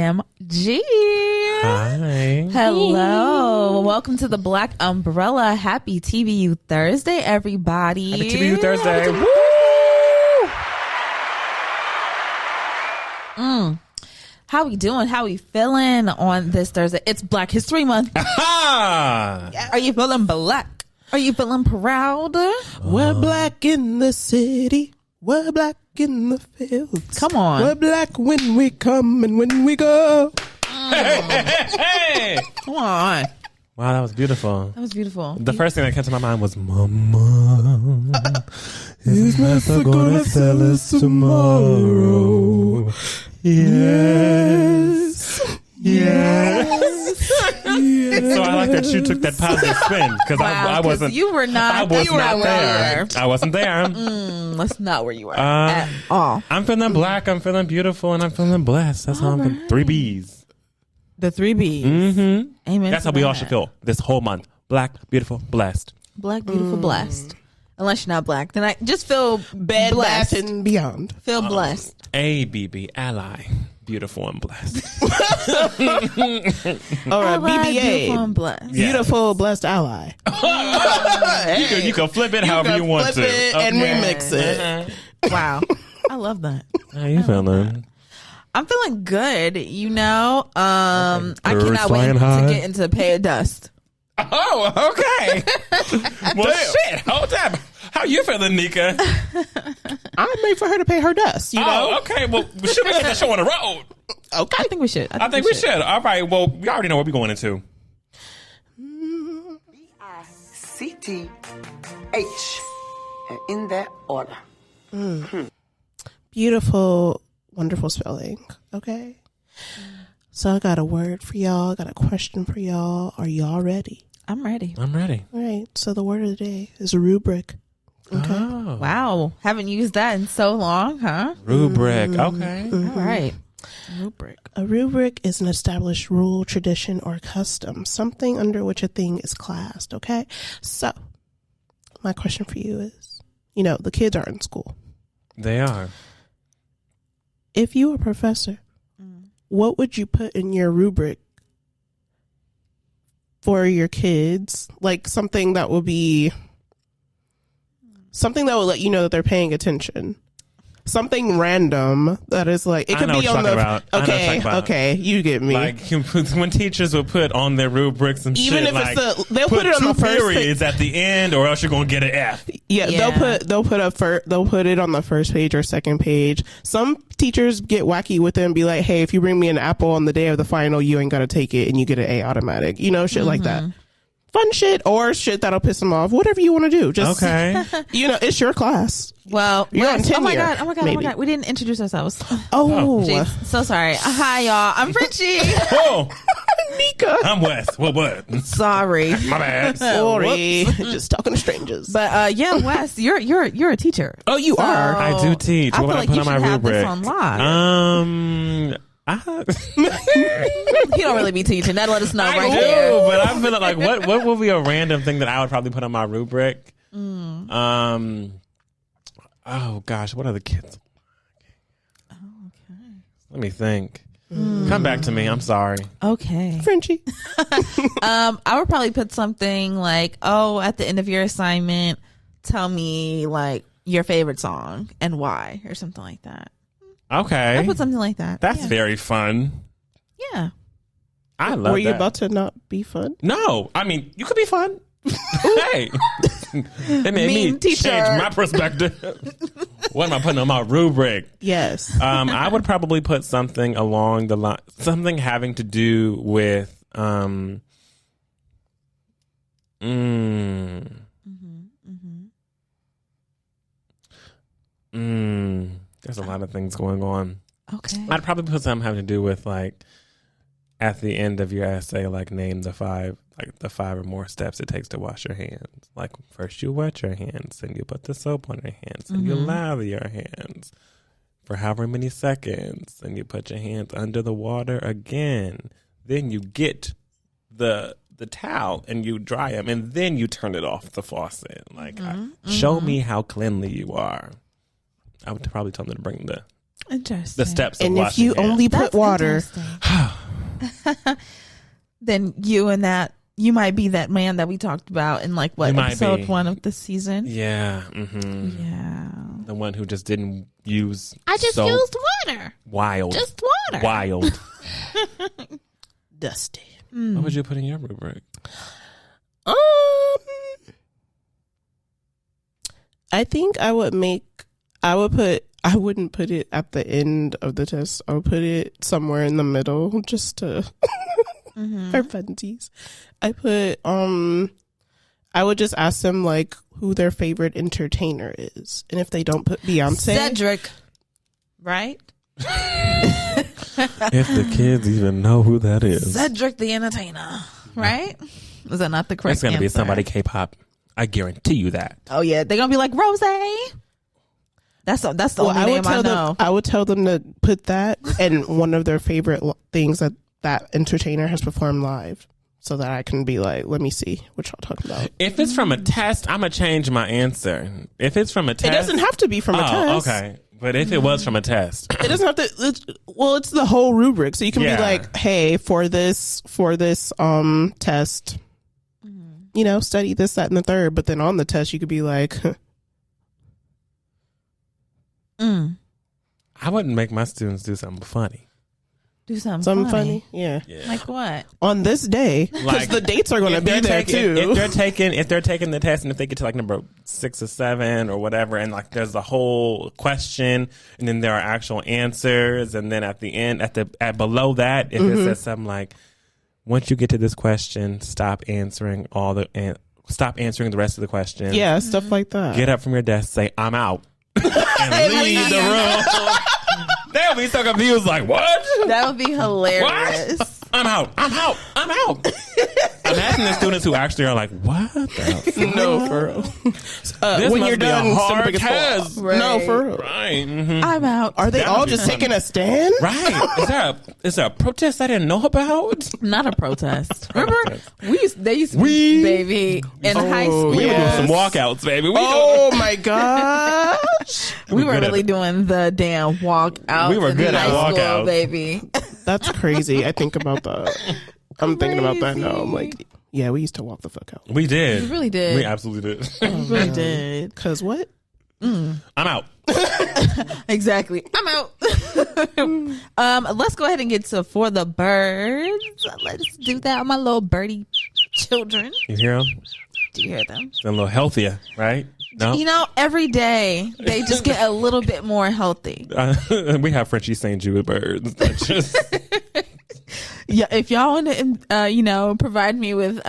OMG. Hi. Hello. Welcome to the Black Umbrella. Happy TVU Thursday, everybody. Happy TVU Thursday. Woo! How we doing? How we feeling on this Thursday? It's Black History Month. Are you feeling black? Are you feeling proud? We're black in the city. We're black in the fields. Come on. We're black when we come and when we go. Hey. Come on. Wow, that was beautiful. That was beautiful. The first thing that came to my mind was, Mama, is Master gonna tell us tomorrow? Yes. So I like that you took that positive spin because I wasn't. You were not. I was not there. Were. I wasn't there. That's not where you were at all. I'm feeling black. I'm feeling beautiful, and I'm feeling blessed. That's how I'm feeling. 3 B's. The 3 B's. Mm-hmm. Amen. That's how we all should feel this whole month. Black, beautiful, blessed. Black, beautiful, blessed. Unless you're not black, then I just feel Bed, blessed. bath, and beyond. Feel blessed. ABB, ally, beautiful and blessed. All right, Ally, BBA. beautiful and blessed. Beautiful, blessed ally. You can flip it however you want to. Flip it and remix it. Wow. I love that. How you feeling? I'm feeling good, you know. I cannot wait high. to get into Pay a Dust. Oh, okay. Well, shit. Hold up. How you feeling, Nika? I made for her to pay her dust, you know? Oh, okay. Well, should we get that show on the road? Okay. I think we should. I think we should. All right. Well, we already know what we're going into. BICTH, and in that order. Beautiful, wonderful spelling. Okay. So I got a word for y'all. I got a question for y'all. Are y'all ready? I'm ready. I'm ready. All right. So the word of the day is rubric. Okay. Oh. Wow. Haven't used that in so long, huh? Rubric. Okay. All right. Rubric. A rubric is an established rule, tradition, or custom, something under which a thing is classed. Okay. So my question for you is, you know, the kids are in school. They are. If you were a professor, what would you put in your rubric for your kids? Like something that will be something that will let you know that they're paying attention. Something random that is like, it could be on the, okay, you get me. Like when teachers will put on their rubrics and even shit, if like, it's they'll put it on the first periods at the end, or else you're gonna get an F. Yeah, they'll put it on the first page or second page. Some teachers get wacky with it and be like, hey, if you bring me an apple on the day of the final, you ain't gotta take it and you get an A automatic. You know, shit like that. Fun shit or shit that'll piss them off. Whatever you want to do. Just, okay. You know, it's your class. Well, you're on tenure. Oh my god. We didn't introduce ourselves. Oh. Jeez. So sorry. Hi, y'all. I'm Frenchie. Oh. Nika. I'm Wes. What? Sorry. My bad. Sorry. Just talking to strangers. But yeah, Wes, you're a teacher. Oh, you are. I do teach. I what feel would like I put you on my should have rubric? this on live. You don't really be teaching. That let us know I right do, there. but I'm feeling like what would be a random thing that I would probably put on my rubric? Oh gosh, what are the kids? Okay. Let me think. Come back to me. I'm sorry. Okay. Frenchie. I would probably put something like, at the end of your assignment, tell me like your favorite song and why, or something like that. Okay. I put something like that. That's very fun. Yeah. I love Were you that. about to not be fun? No, I mean you could be fun. Hey, it made me teacher. change my perspective. What am I putting on my rubric? Yes. I would probably put something along the line, something having to do with there's a lot of things going on. Okay. I'd probably put something having to do with like at the end of your essay, like name the five or more steps it takes to wash your hands. Like first you wet your hands, then you put the soap on your hands, and you lather your hands for however many seconds, and you put your hands under the water again. Then you get the towel and you dry them, and then you turn it off the faucet. Like show me how cleanly you are. I would probably tell them to bring the Interesting. The steps of And if washing you hands. only put That's water, interesting. Then you might be that man that we talked about in like what You might episode be. 1 of the season. Yeah. Mm-hmm. Yeah. The one who just didn't use I just soap. used water. Wild. Just water. Wild. dusty. What would you put in your rubric? I think I wouldn't put it at the end of the test. I would put it somewhere in the middle just to for funsies. I would just ask them like who their favorite entertainer is. And if they don't put Beyonce, Cedric. Right? If the kids even know who that is. Cedric the Entertainer. Right? Is that not the correct It's going to be answer? somebody K-pop. I guarantee you that. Oh, yeah. They're going to be like, Rose. That's the only name I know. I would tell them to put that and one of their favorite things that entertainer has performed live, so that I can be like, let me see what y'all talking about. If it's from a test, I'm going to change my answer. If it's from a test. It doesn't have to be from a test. Okay. But if it was from a test. It doesn't have to. It's the whole rubric, so you can Yeah. be like, hey, for this test, study this, that, and the third. But then on the test, you could be like, I wouldn't make my students do something funny. Do something funny. Yeah. Like what? On this day, because Like, the dates are going to be there too. If they're taking the test and if they get to like number 6 or 7 or whatever, and like there's a whole question and then there are actual answers, and then at the end, below that, if it says something like, once you get to this question, stop answering the rest of the question. Yeah, stuff like that. Get up from your desk, say I'm out, and leave the room. They'll be so confused, like, what? That would be hilarious. What? I'm out. Imagine the students who actually are like, what the fuck? No, for real. This when must you're be a done, hard send a test. picture. Right. No, for real. Right. Mm-hmm. I'm out. Are they That all would be just funny. taking a stand? Right. Is there a protest I didn't know about? Not a protest. Remember, they used to We- be, baby, in high school. We were doing Yes. some walkouts, baby. Oh my gosh. We were good at really it. doing the damn walk out. We were good at high school, walkouts. baby. That's crazy. I think about that. I'm thinking about that now. I'm like, yeah, we used to walk the fuck out. We did. We really did. We absolutely did. We really did. Cause what? I'm out. Exactly. I'm out. Let's go ahead and get to For the Birds. Let's do that, my little birdie children. You hear them? Do you hear them? It's a little healthier, right? No? You know, every day they just get a little bit more healthy. We have Frenchie St. Jude birds. That just, Yeah, if y'all want to, provide me with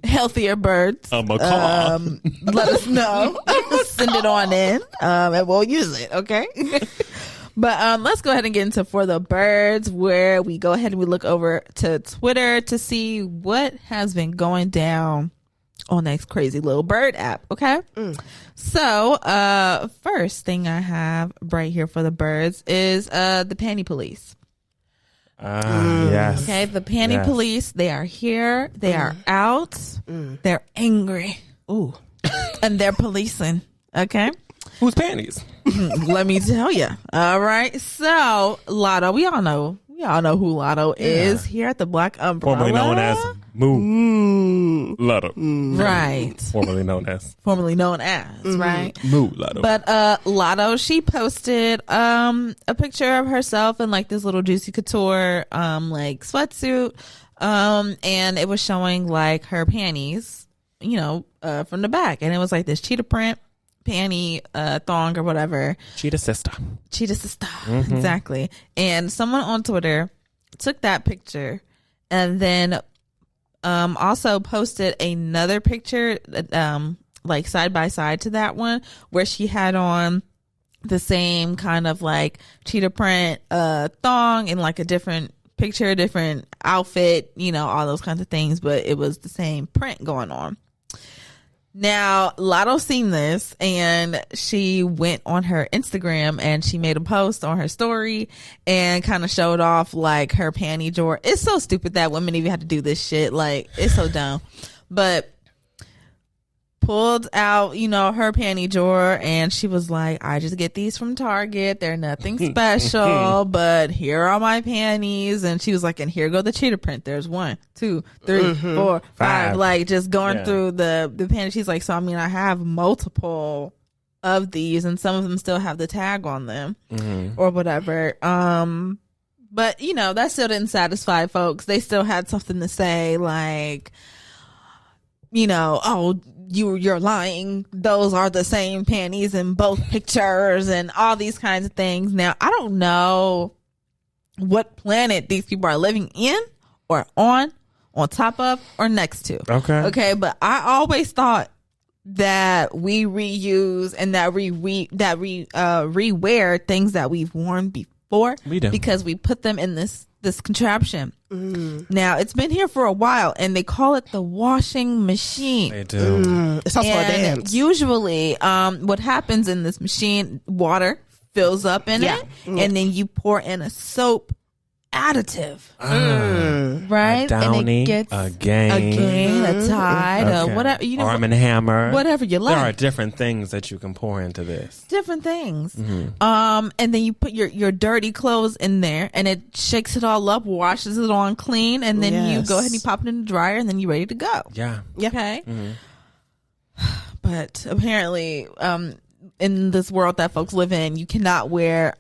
healthier birds, a macaw. let us know. Send it on in, and we'll use it. Okay. But let's go ahead and get into For the Birds, where we go ahead and we look over to Twitter to see what has been going down on this crazy little bird app. Okay. So first thing I have right here for the birds is the Panty Police. Yes. Okay, the Panty Yes. Police, they are here. They are out. They're angry. Ooh. And they're policing. Okay. Whose panties? Let me tell you. All right. So, Lotto, we all know who Lotto is here at the Black Umbrella. Formerly known as Moo Lotto. Right. Formerly known as Formerly known as, right? Moo Lotto. But Lotto, she posted a picture of herself in like this little Juicy Couture like sweatsuit. And it was showing like her panties, from the back. And it was like this cheetah print panty thong or whatever. Cheetah sister. Exactly. And someone on Twitter took that picture and then also posted another picture like side by side to that one, where she had on the same kind of like cheetah print thong in like a different picture, different outfit, all those kinds of things, but it was the same print going on. Now, Lotto seen this and she went on her Instagram and she made a post on her story and kind of showed off like her panty drawer. It's so stupid that women even have to do this shit. Like, it's so dumb. But pulled out, her panty drawer, and she was like, I just get these from Target. They're nothing special, but here are my panties. And she was like, and here go the cheetah print. There's 1, 2, 3, 4, 5. Like, just going through the panties. She's like, so, I mean, I have multiple of these, and some of them still have the tag on them or whatever. But, that still didn't satisfy folks. They still had something to say, like, oh, you're lying. Those are the same panties in both pictures and all these kinds of things. Now, I don't know what planet these people are living in or on top of, or next to. Okay. But I always thought that we reuse and that we rewear things that we've worn before. We do. Because we put them in this contraption. Now, it's been here for a while, and they call it the washing machine. They do. It's also a dance. Usually, what happens in this machine, water fills up in it, and then you pour in a soap additive, right? A Downy, and it gets a Gain, a Tide, whatever, Arm and Hammer, whatever you like. There are different things that you can pour into this. Different things. And then you put your dirty clothes in there, and it shakes it all up, washes it on clean, and then you go ahead and you pop it in the dryer, and then you're ready to go. Yeah. Okay. But apparently, in this world that folks live in, you cannot wear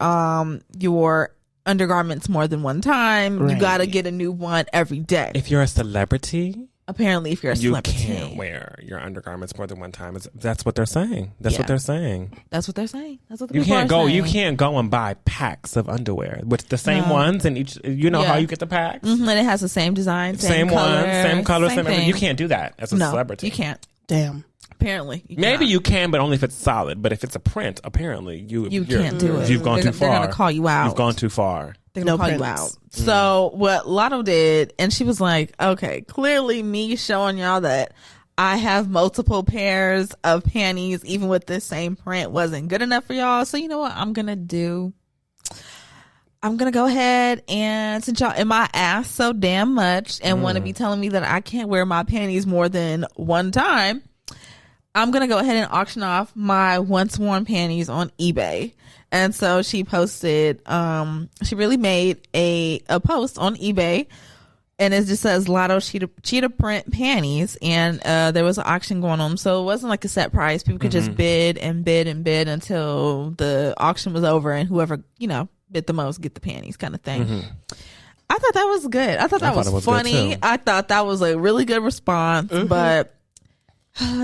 your undergarments more than one time. You got to get a new one every day. If you're a celebrity, apparently, if you're a celebrity, you can't wear your undergarments more than one time. That's what they're saying. That's what they're saying. That's what they're saying. That's what the you people can't are go. saying. You can't go and buy packs of underwear with the same ones and each. You know how you get the packs, and it has the same design, same color, ones, same color, same everything. thing. You can't do that as a celebrity. You can't. Damn. Apparently, maybe you can, but only if it's solid. But if it's a print, apparently you can't do it. You've gone too far. They're gonna call you out. You've gone too far. They're gonna call you out. So what Lotto did, and she was like, okay, clearly me showing y'all that I have multiple pairs of panties, even with this same print, wasn't good enough for y'all. So you know what I'm gonna do? I'm gonna go ahead, and since y'all in my ass so damn much and want to be telling me that I can't wear my panties more than one time, I'm gonna go ahead and auction off my once worn panties on eBay. And so she posted, she really made a post on eBay, and it just says Lotto cheetah print panties, and there was an auction going on, so it wasn't like a set price. People could just bid and bid and bid until the auction was over, and whoever bid the most get the panties, kind of thing. I thought that was good. I thought that was funny. I thought that was a really good response, but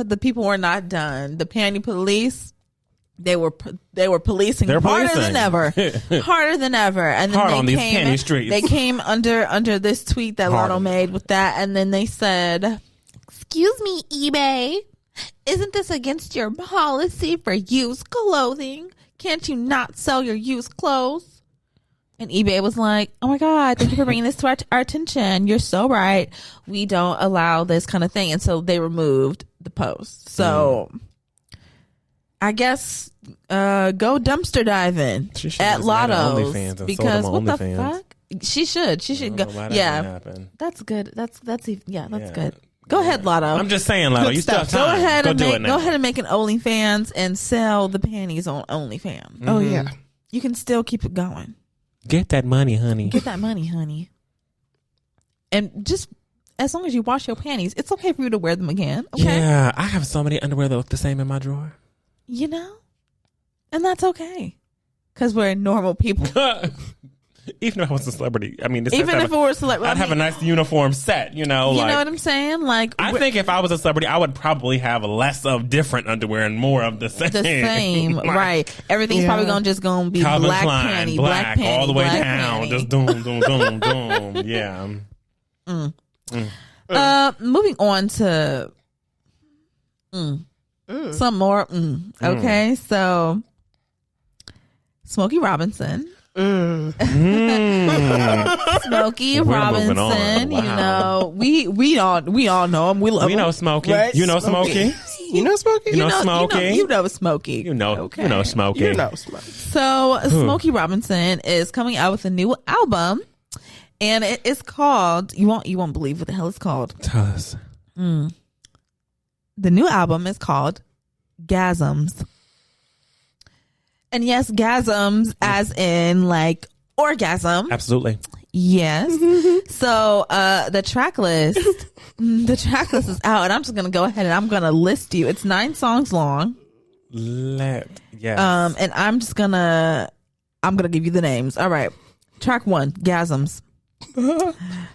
the people were not done. The Panty Police, they were policing harder than ever, and then hard on these panty streets. They came under this tweet that Lotto made with that, and then they said, "Excuse me, eBay, isn't this against your policy for used clothing? Can't you not sell your used clothes?" And eBay was like, "Oh my God, thank you for bringing this to our attention. You're so right. We don't allow this kind of thing." And so they removed the post. So I guess go dumpster diving at Lotto's, because what the fuck? She should go. Yeah, that's good. That's good. Go ahead, Lotto. I'm just saying, Lotto. You still have time. Go ahead and make an OnlyFans and sell the panties on OnlyFans. Oh yeah, you can still keep it going. Get that money, honey. Get that money, honey. And just as long as you wash your panties, it's okay for you to wear them again. Okay? Yeah, I have so many underwear that look the same in my drawer. And that's okay, because we're normal people. Even if I was a celebrity, I mean, even if it were a celebrity, I'd have a nice uniform set. You know what I'm saying? Like, I think if I was a celebrity, I would probably have less of different underwear and more of the same. The same, right? Everything's probably gonna be Calvin black Klein, panty, black panty, all the way black down, panty. just doom, doom, doom, doom. Yeah. Moving on to some more. Okay, so Smokey Robinson. Smokey Robinson, wow. we all know him. We love him. You know Smokey. Right? You know Smokey. You know Smokey. You know Smokey. You know Smokey. You know Smokey. You know Smokey. So Smokey Robinson is coming out with a new album, and it is called. You won't believe what the hell it's called. Tell us. The new album is called Gasms. And yes, gasms as in like orgasm. Absolutely. Yes. So the track list is out, and I'm just gonna go ahead and I'm gonna list you. It's 9 songs long. Yes. And I'm gonna give you the names. All right. Track 1, Gasms.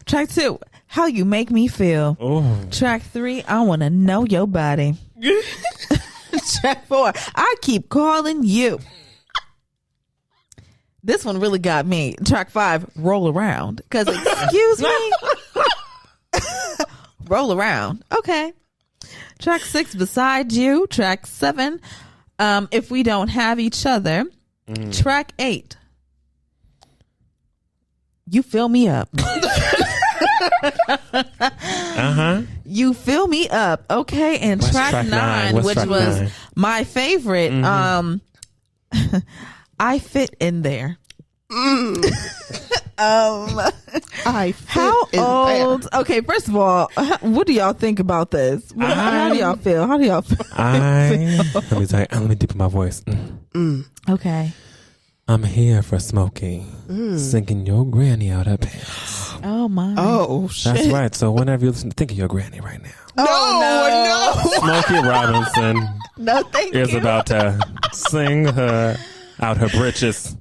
Track 2, How You Make Me Feel. Oh. Track 3, I Wanna Know Your Body. Track 4, I Keep Calling You. This one really got me. Track 5, Roll Around. Because, excuse me. Roll Around. Okay. Track 6, Beside You. Track 7, If We Don't Have Each Other. Track 8, You Fill Me Up. You Fill Me Up. Okay. And track 9, which was 9? my favorite. I Fit in There. I fit How in old? there. Okay, first of all, what do y'all think about this? How do y'all feel? How do y'all feel? Let me tell you, let me deepen my voice. Okay. I'm here for Smokey, singing your granny out her pants. Oh my. Oh shit! That's right. So whenever you listen, think of your granny right now. No. Smokey Robinson No, thank is you. about to sing her out her britches.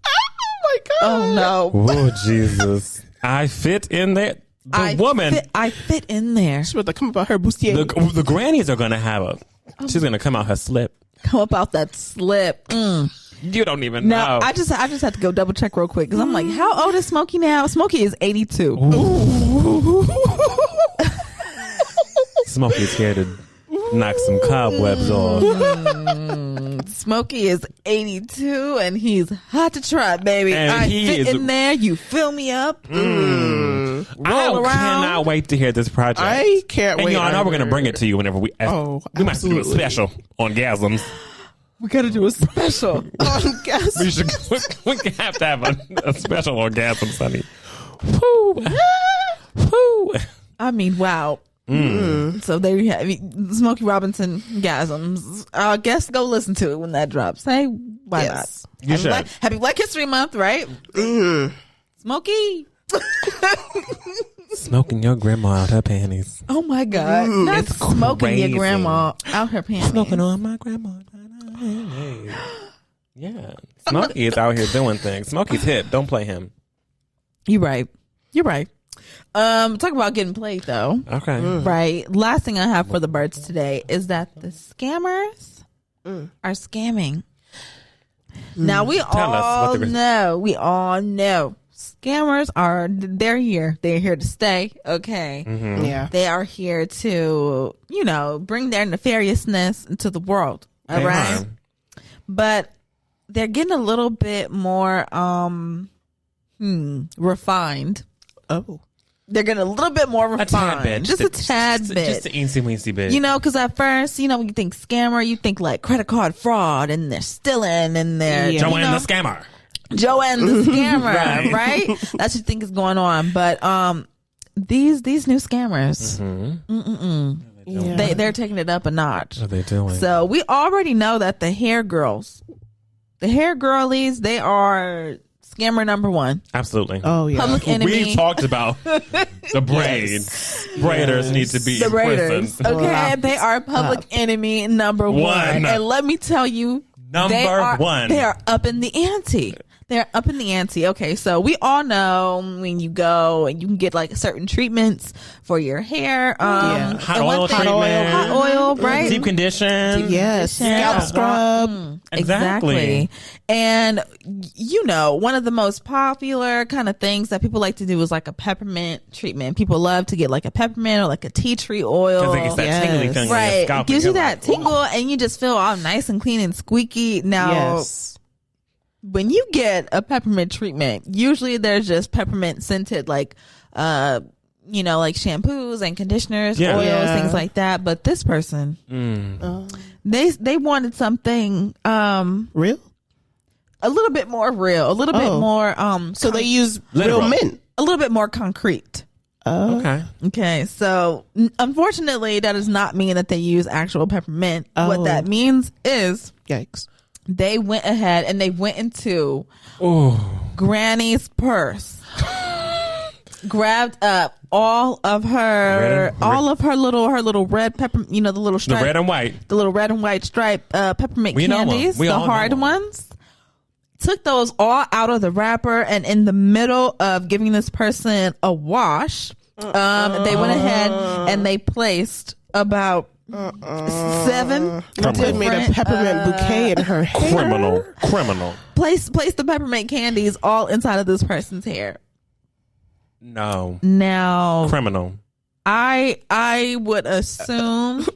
Oh no. Oh Jesus! I fit in there. I fit in there. She's about to come about her bustier. The grannies are gonna have she's gonna come out her slip. Come up out that slip. You don't even Now know. I just have to go double check real quick because I'm like, how old is Smokey now? Smokey is 82. Smokey's here to knock some cobwebs off. Smokey is 82 and he's hot to try, baby. And I he fit is- in there. You fill me up. I Roll around. cannot wait to hear this project. I can't and wait. y'all know we're either. gonna bring it to you whenever we. Oh, we might have to do a absolutely. special on Gasms. We gotta do a special. Gasms. We should. We can have to have a special on Gasms, honey. Woo. Woo. I mean, wow. So there you have it. Smokey Robinson Gasms. I guess go listen to it when that drops. Hey, why Yes. You should. Happy Black History Month, right? Smokey. Smoking your grandma out her panties. Oh my God. Not It's smoking crazy. your grandma out her pants. Smoking on my grandma. Yeah. Smokey is out here doing things. Smokey's hip. Don't play him. You're right. You're right. Talk about getting played though. Okay. Right. Last thing I have for the birds today is that the scammers are scamming. Now we Tell us all what the- know scammers they're here. They're here to stay. Okay. Yeah. They are here to, bring their nefariousness into the world. All They right. are. But they're getting a little bit more refined. Oh. They're getting a little bit more A refined. tad bit. Just a tad bit. Just an eensy weensy bit. Because at first, when you think scammer, you think like credit card fraud and they're stealing and they're Yeah. Joanne the scammer. Joanne the scammer, Right. right? That's what you think is going on. But these new scammers, Yeah. they're taking it up a notch. What are they doing? So we already know that the hair girlies, they are scammer number one. Absolutely. Oh yeah. Public enemy. We talked about the braids. Braiders need to be The in Raiders. prison. Okay, they are public enemy number one. And let me tell you, Number one. They are up in the ante. They're up in the ante. Okay, so we all know when you go and you can get like certain treatments for your hair. Yeah. Hot and one oil thing- treatment. Hot oil, right? Deep condition. Yes. Yeah. Scalp scrub. Exactly. And one of the most popular kind of things that people like to do is like a peppermint treatment. People love to get like a peppermint or like a tea tree oil. Because it gets that Yes. tingly thing in your Right. scalp. It gives and you you're that like, tingle "Ooh." and you just feel all nice and clean and squeaky. Now, Yes. when you get a peppermint treatment, usually there's just peppermint scented like like shampoos and conditioners, Yeah. oils, Yeah. things like that. But this person, they wanted something Real? a little bit more real, a little bit Oh. more So they use Literal. real mint. a little bit more concrete. Okay. Okay, so unfortunately, that does not mean that they use actual peppermint. What that means is Yikes. they went ahead and they went into Oh. Granny's purse, grabbed up all of her little red pepper, the little The stripe, red and white. the little red and white striped peppermint We know 'em. candies, We the all know hard 'em. ones. Took those all out of the wrapper, and in the middle of giving this person a wash, they went ahead and they placed about 7 They made a peppermint bouquet in her hair. Criminal. Place the peppermint candies all inside of this person's hair. No. Now, Criminal. I would assume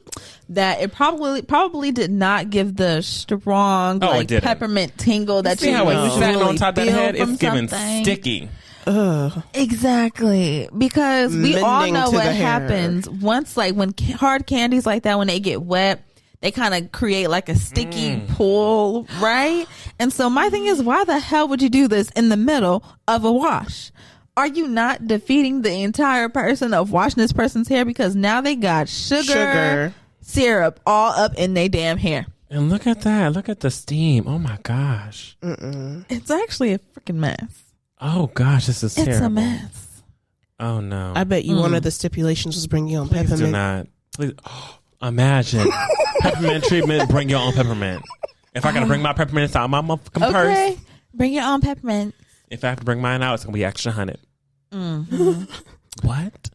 that it probably did not give the strong it didn't. peppermint tingle that See you how it's usually sitting on top of that feel head? from It's giving something. sticky. Exactly, because we all Mending know to what the hair. happens once, like when hard candies like that, when they get wet, they kind of create like a sticky pool, right? And so my thing is, why the hell would you do this in the middle of a wash? Are you not defeating the entire person of washing this person's hair? Because now they got sugar syrup all up in their damn hair. And look at that. Look at the steam. Oh my gosh. It's actually a freaking mess. Oh gosh, this is It's terrible. a mess. Oh no. I bet you one of the stipulations was bring your own Please do peppermint. not. Please. imagine. Peppermint treatment, bring your own peppermint. If I gotta bring my peppermint inside my motherfucking purse. Bring your own peppermint. If I have to bring mine out, it's gonna be extra 100. What?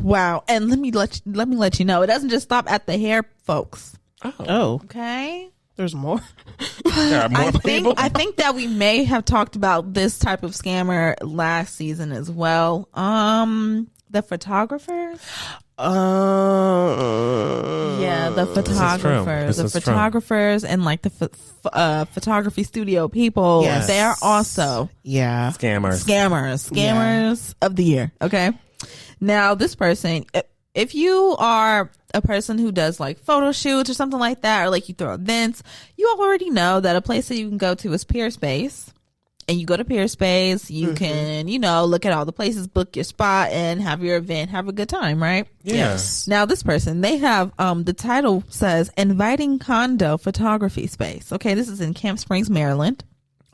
Wow. And let me let you know, it doesn't just stop at the hair, folks. Oh, Okay. there's more. There are more people. I think that we may have talked about this type of scammer last season as well. The photographers. Yeah, the photographers. This The is true. photographers and like the photography studio people. Yes. They are also Yeah. scammers of the year. Okay. Now, this person, if you are a person who does like photo shoots or something like that, or like you throw events, you already know that a place that you can go to is Peerspace. And you go to Peerspace, you can, look at all the places, book your spot, and have your event, have a good time, right? Yes. Now, this person, they have, the title says, Inviting Condo Photography Space. Okay, this is in Camp Springs, Maryland.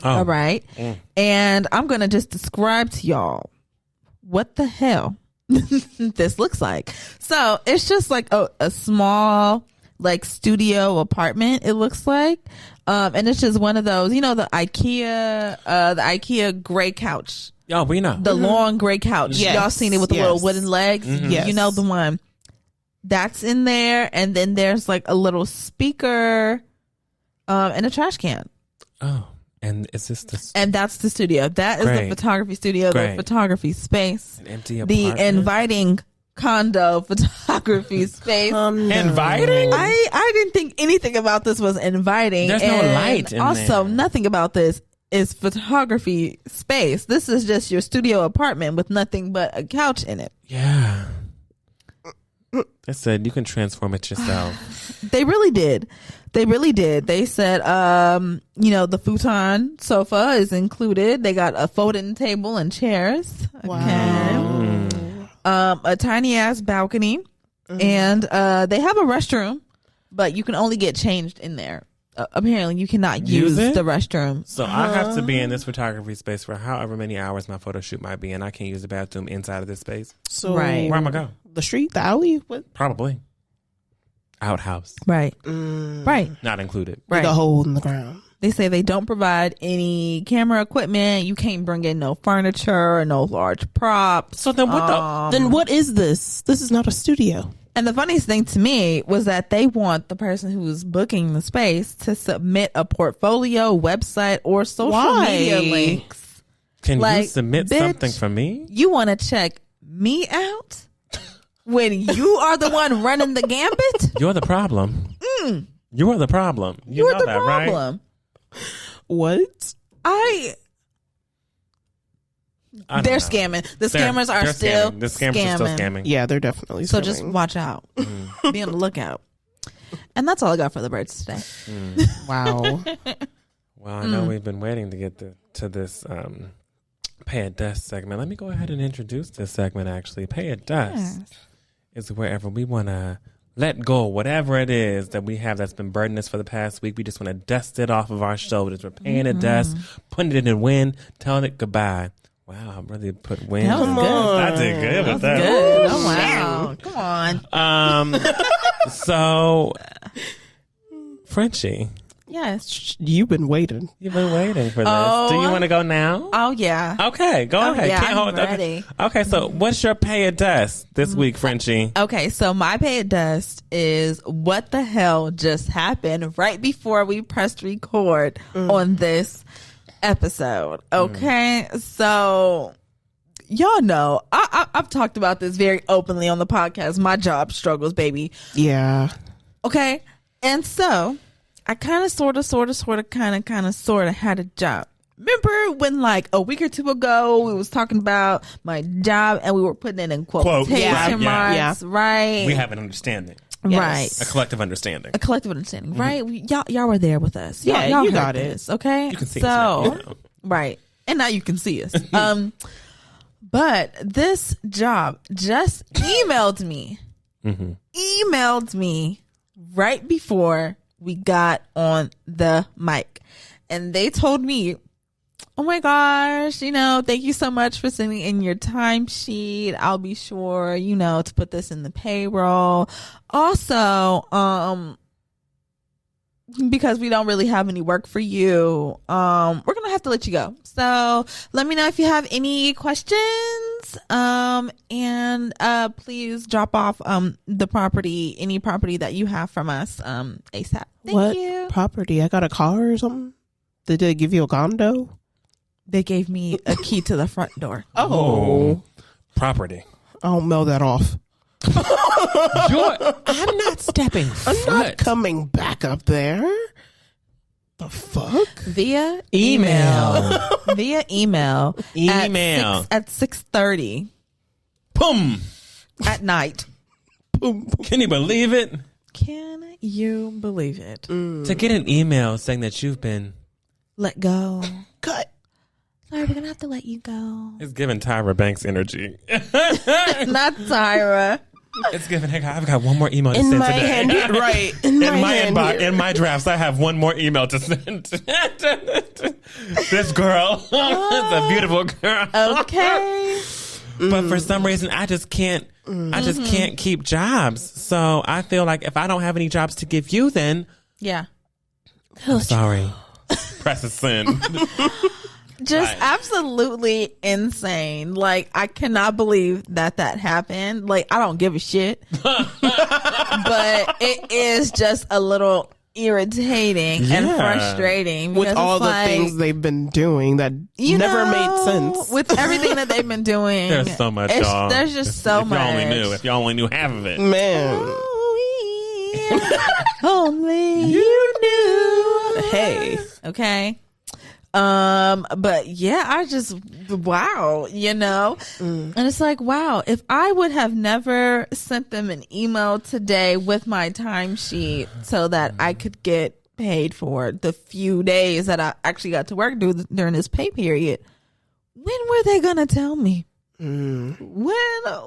Oh. All right. And I'm going to just describe to y'all what the hell this looks like. So it's just like a small like studio apartment, it looks like. And it's just one of those, the IKEA gray couch. Oh, we know. The long gray couch. Yes. Y'all seen it with the little wooden legs? Yes. You know the one. That's in there. And then there's like a little speaker and a trash can. Oh, and is this the And that's the studio. That is Great. the photography studio, Great. the photography space. an empty The apartment? inviting condo photography space. Inviting? I didn't think anything about this was inviting. There's no and light in also, there. nothing about this is photography space. This is just your studio apartment with nothing but a couch in it. Yeah. They said you can transform it yourself. They really did. They said, the futon sofa is included. They got a folding table and chairs. Okay. Wow. A tiny ass balcony, and they have a restroom, but you can only get changed in there. Apparently, you cannot use it? the restroom. So I have to be in this photography space for however many hours my photo shoot might be, and I can't use the bathroom inside of this space. So Right. Where am I go? The street, the alley, what? Probably. Outhouse. Right, right, Not included. right. The hole in the ground. They say they don't provide any camera equipment. You can't bring in no furniture or no large props. So then what Then what is this? This is not a studio. And the funniest thing to me was that they want the person who's booking the space to submit a portfolio, website, or social Why? media links. Can you Like, submit bitch, something for me? You want to check me out when you are the one running the gambit? You're the problem. You are the problem. You You're know the that, right? problem. What? I don't They're know. scamming. The They're- scammers are they're still scamming. The scammers are still scamming. Yeah, they're definitely. So scamming. just watch out. Be on the lookout. And that's all I got for the birds today. Wow. Well, I know we've been waiting to get to this Pay a Dust segment. Let me go ahead and introduce this segment, actually. Pay a Dust is wherever we want to let go whatever it is that we have that's been burdening us for the past week. We just want to dust it off of our shoulders. We're paying a dust, putting it in wind, telling it goodbye. Wow, I really put wind. That was in good. I did good with that. Good. Oh, wow. Come on. So, Frenchie. Yes. You've been waiting. You've been waiting for this. Do you want to go now? Oh, yeah. Okay, go ahead. Yeah, Can't I'm hold ready. Okay, so what's your pay a dust this week, Frenchie? Okay, so my pay at dust is what the hell just happened right before we pressed record on this episode. Okay, so y'all know I've talked about this very openly on the podcast. My job struggles, baby. Yeah. Okay, and so I kind of, sort of had a job. Remember when like a week or two ago we was talking about my job and we were putting it in quotation marks, right? We have an understanding. Right. A collective understanding. A collective understanding, right? Y'all were there with us. Yeah, y'all you heard got it. this, okay? You can see us now, you know. Right. And now you can see us. But this job just emailed me. Emailed me right before we got on the mic. And they told me, oh my gosh, thank you so much for sending in your timesheet. I'll be sure, to put this in the payroll. Also, because we don't really have any work for you, we're going to have to let you go. So let me know if you have any questions. And please drop off, any property that you have from us, ASAP. Thank you. Property? I got a car or something? Did they give you a condo? They gave me a key to the front door. Oh. Property. I'll mail that off. I'm not stepping I'm foot. not coming back up there. The fuck? Via Email. Via email. Email. At 6:30 Boom. at night. Can you believe it? Can you believe it? To get an email saying that you've been Let go. Cut. Sorry, we're gonna have to let you go. It's giving Tyra Banks energy. Not Tyra. It's giving, hey, I've got one more email to In send my today. hand, right? In my hand inbox, here. in my drafts, I have one more email to send. This girl is a beautiful girl. Okay. But for some reason, I just can't. I just can't keep jobs. So I feel like if I don't have any jobs to give you, then Yeah. I'm sorry. Press a send. Just absolutely insane. Like, I cannot believe that happened. Like, I don't give a shit. But it is just a little irritating and frustrating. With because all it's the like, things they've been doing that never made sense. With everything that they've been doing. There's so much, y'all. There's just so much. If y'all only knew half of it. Man. Only you knew. Hey. Okay. But yeah, I just, wow, and it's like, wow, if I would have never sent them an email today with my timesheet so that I could get paid for the few days that I actually got to work during this pay period, when were they gonna tell me? When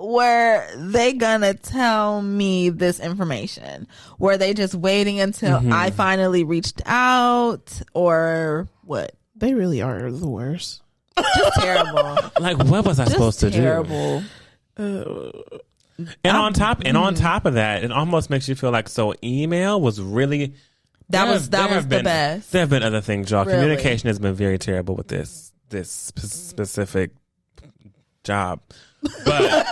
were they gonna tell me this information? Were they just waiting until I finally reached out, or what? They really are the worst. Just terrible. Like, what was I supposed to terrible. do? And on top of that, it almost makes you feel like, so email was really That was the best. There have been other things, y'all. Really? Communication has been very terrible with this specific job, but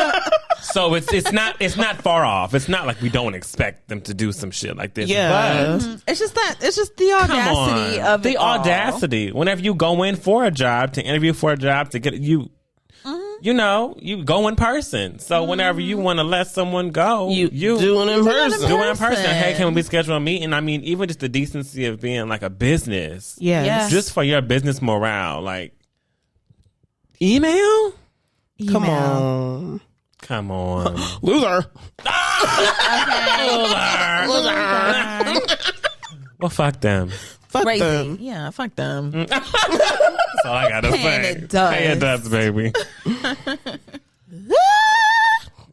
so it's not far off. It's not like we don't expect them to do some shit like this. Yeah. But It's just the audacity of the it all. audacity. Whenever you go in for a job, to interview for a job, to get you. You go in person. So whenever you want to let someone go, you do it in person. Do it in person. Hey, can we schedule a meeting? I mean, even just the decency of being like a business. Yes. Yeah. Just for your business morale. Like, email? Come on. Come on. Loser. Well, fuck them. Fuck crazy. them. Yeah, fuck them. That's all I gotta Paying say. it dust. Pay it dust, baby.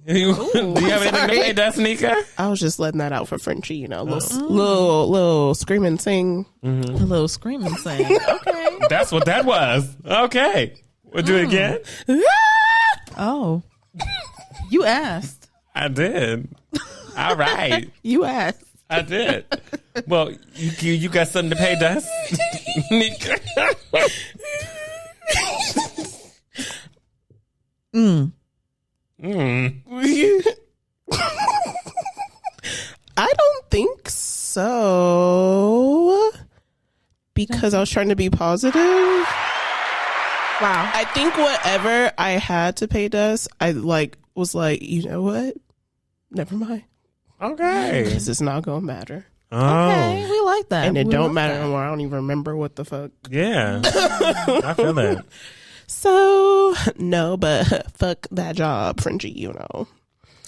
Do you have anything to pay dust, Nika? I was just letting that out for Frenchie, you know, little scream and sing. A little screaming thing. Okay. That's what that was. Okay. We'll do it again. Oh. You asked. I did. All right. You asked. I did. Well, you got something to pay dust? Nika? I don't think so. Because I was trying to be positive. Wow. I think whatever I had to pay dust, I was like, you know what? Never mind. Okay. Because it's not going to matter. Oh. Okay, we like that. And it We don't like matter that. anymore. I don't even remember what the fuck. Yeah. I feel that. So, no, but fuck that job, Frenchie, you know.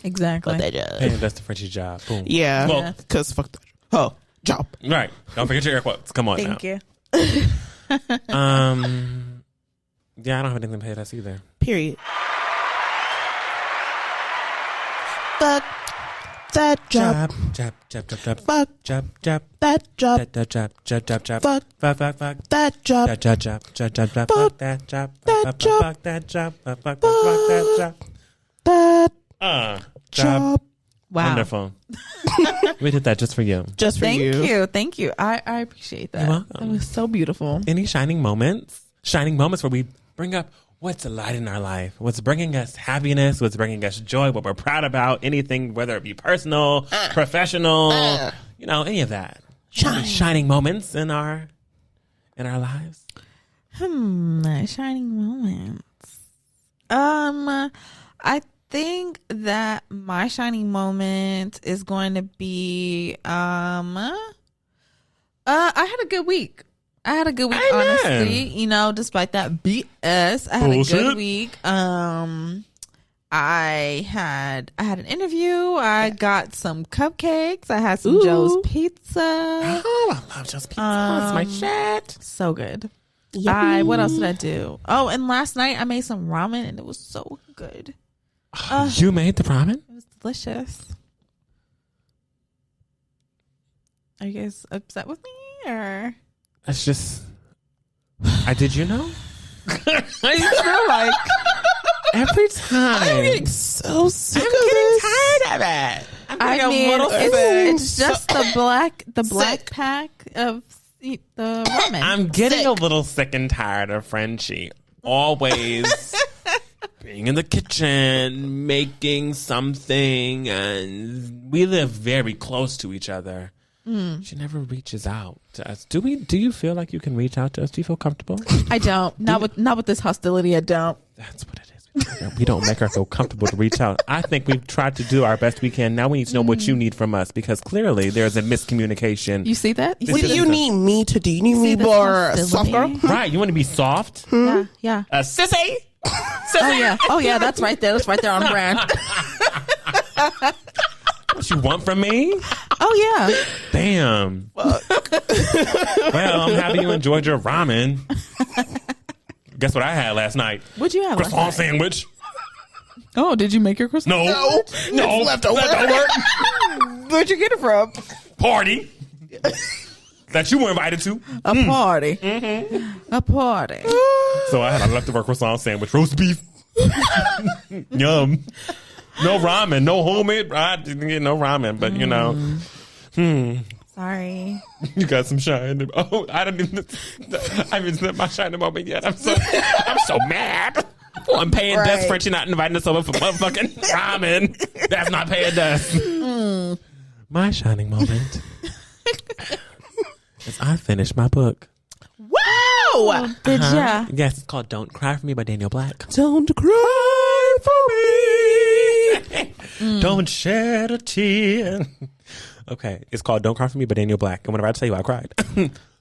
Exactly. Fuck that job. Paying dust to Frenchie's job. Boom. Yeah. Well- Because fuck that job. Oh, job. Right. Don't forget your air quotes. Come on Thank now. you. Yeah, I don't have anything to pay dust either. Period. Fuck that job. Job. Fuck Job. that job. Job. Fuck Fuck. that job. Fuck that job. Fuck Fuck that job. that job. Fuck that job. Fuck that job. That Job. job. Wow. Wonderful. We did that just for you. Just for Thank you. you. Thank you. I appreciate that. You're welcome. That was so beautiful. Any shining moments? Shining moments where we bring up what's a light in our life, what's bringing us happiness, what's bringing us joy, what we're proud about, anything, whether it be personal, professional, any of that. Shining moments in our lives. Shining moments. I think that my shining moment is going to be I had a good week. Amen. Honestly, despite that BS, I had Bullshit. a good week. I had an interview. I got some cupcakes. I had some Joe's Pizza. Oh, I love Joe's Pizza. It's my shit. So good. Yummy. What else did I do? Oh, and last night I made some ramen and it was so good. You made the ramen? It was delicious. Are you guys upset with me or? That's just. Did you know? I feel like Every time. I'm getting so sick I'm of getting this. tired of it. I mean, it's just the black Sick. pack of the ramen. I'm getting a little sick and tired of Frenchie. Always being in the kitchen, making something, and we live very close to each other. She never reaches out to us. Do you feel like you can reach out to us? Do you feel comfortable? I don't. Not with this hostility. I don't. That's what it is. We don't make her feel comfortable to reach out. I think we've tried to do our best we can. Now we need to know what you need from us because clearly there's a miscommunication. You see that? What do you need me to do? You need me this more soft girl? hostility? Right? You want to be soft? Yeah. Sissy? Oh yeah. That's right there. That's right there on brand. What you want from me? Oh yeah. Damn. Well, I'm happy you enjoyed your ramen. Guess what I had last night? What'd you have? last Croissant night? sandwich. Oh, did you make your croissant? No. It's leftover. Where'd you get it from? Party. That you were invited to. A party. Mm-hmm. A party. So I had a leftover croissant sandwich. Roast beef. Yum. No ramen. No homemade. I didn't get no ramen, but Sorry. You got some shine. Oh, I haven't said my shining moment yet. I'm so mad. Oh, I'm paying dust. Frenchie not inviting us over for motherfucking ramen. That's not paying dust. My shining moment is I finished my book. Wow! Did ya? Yes, it's called "Don't Cry for Me" by Daniel Black. Don't cry for me. Don't shed a tear. Okay, it's called "Don't Cry for Me" by Daniel Black. And whenever I tell you, I cried.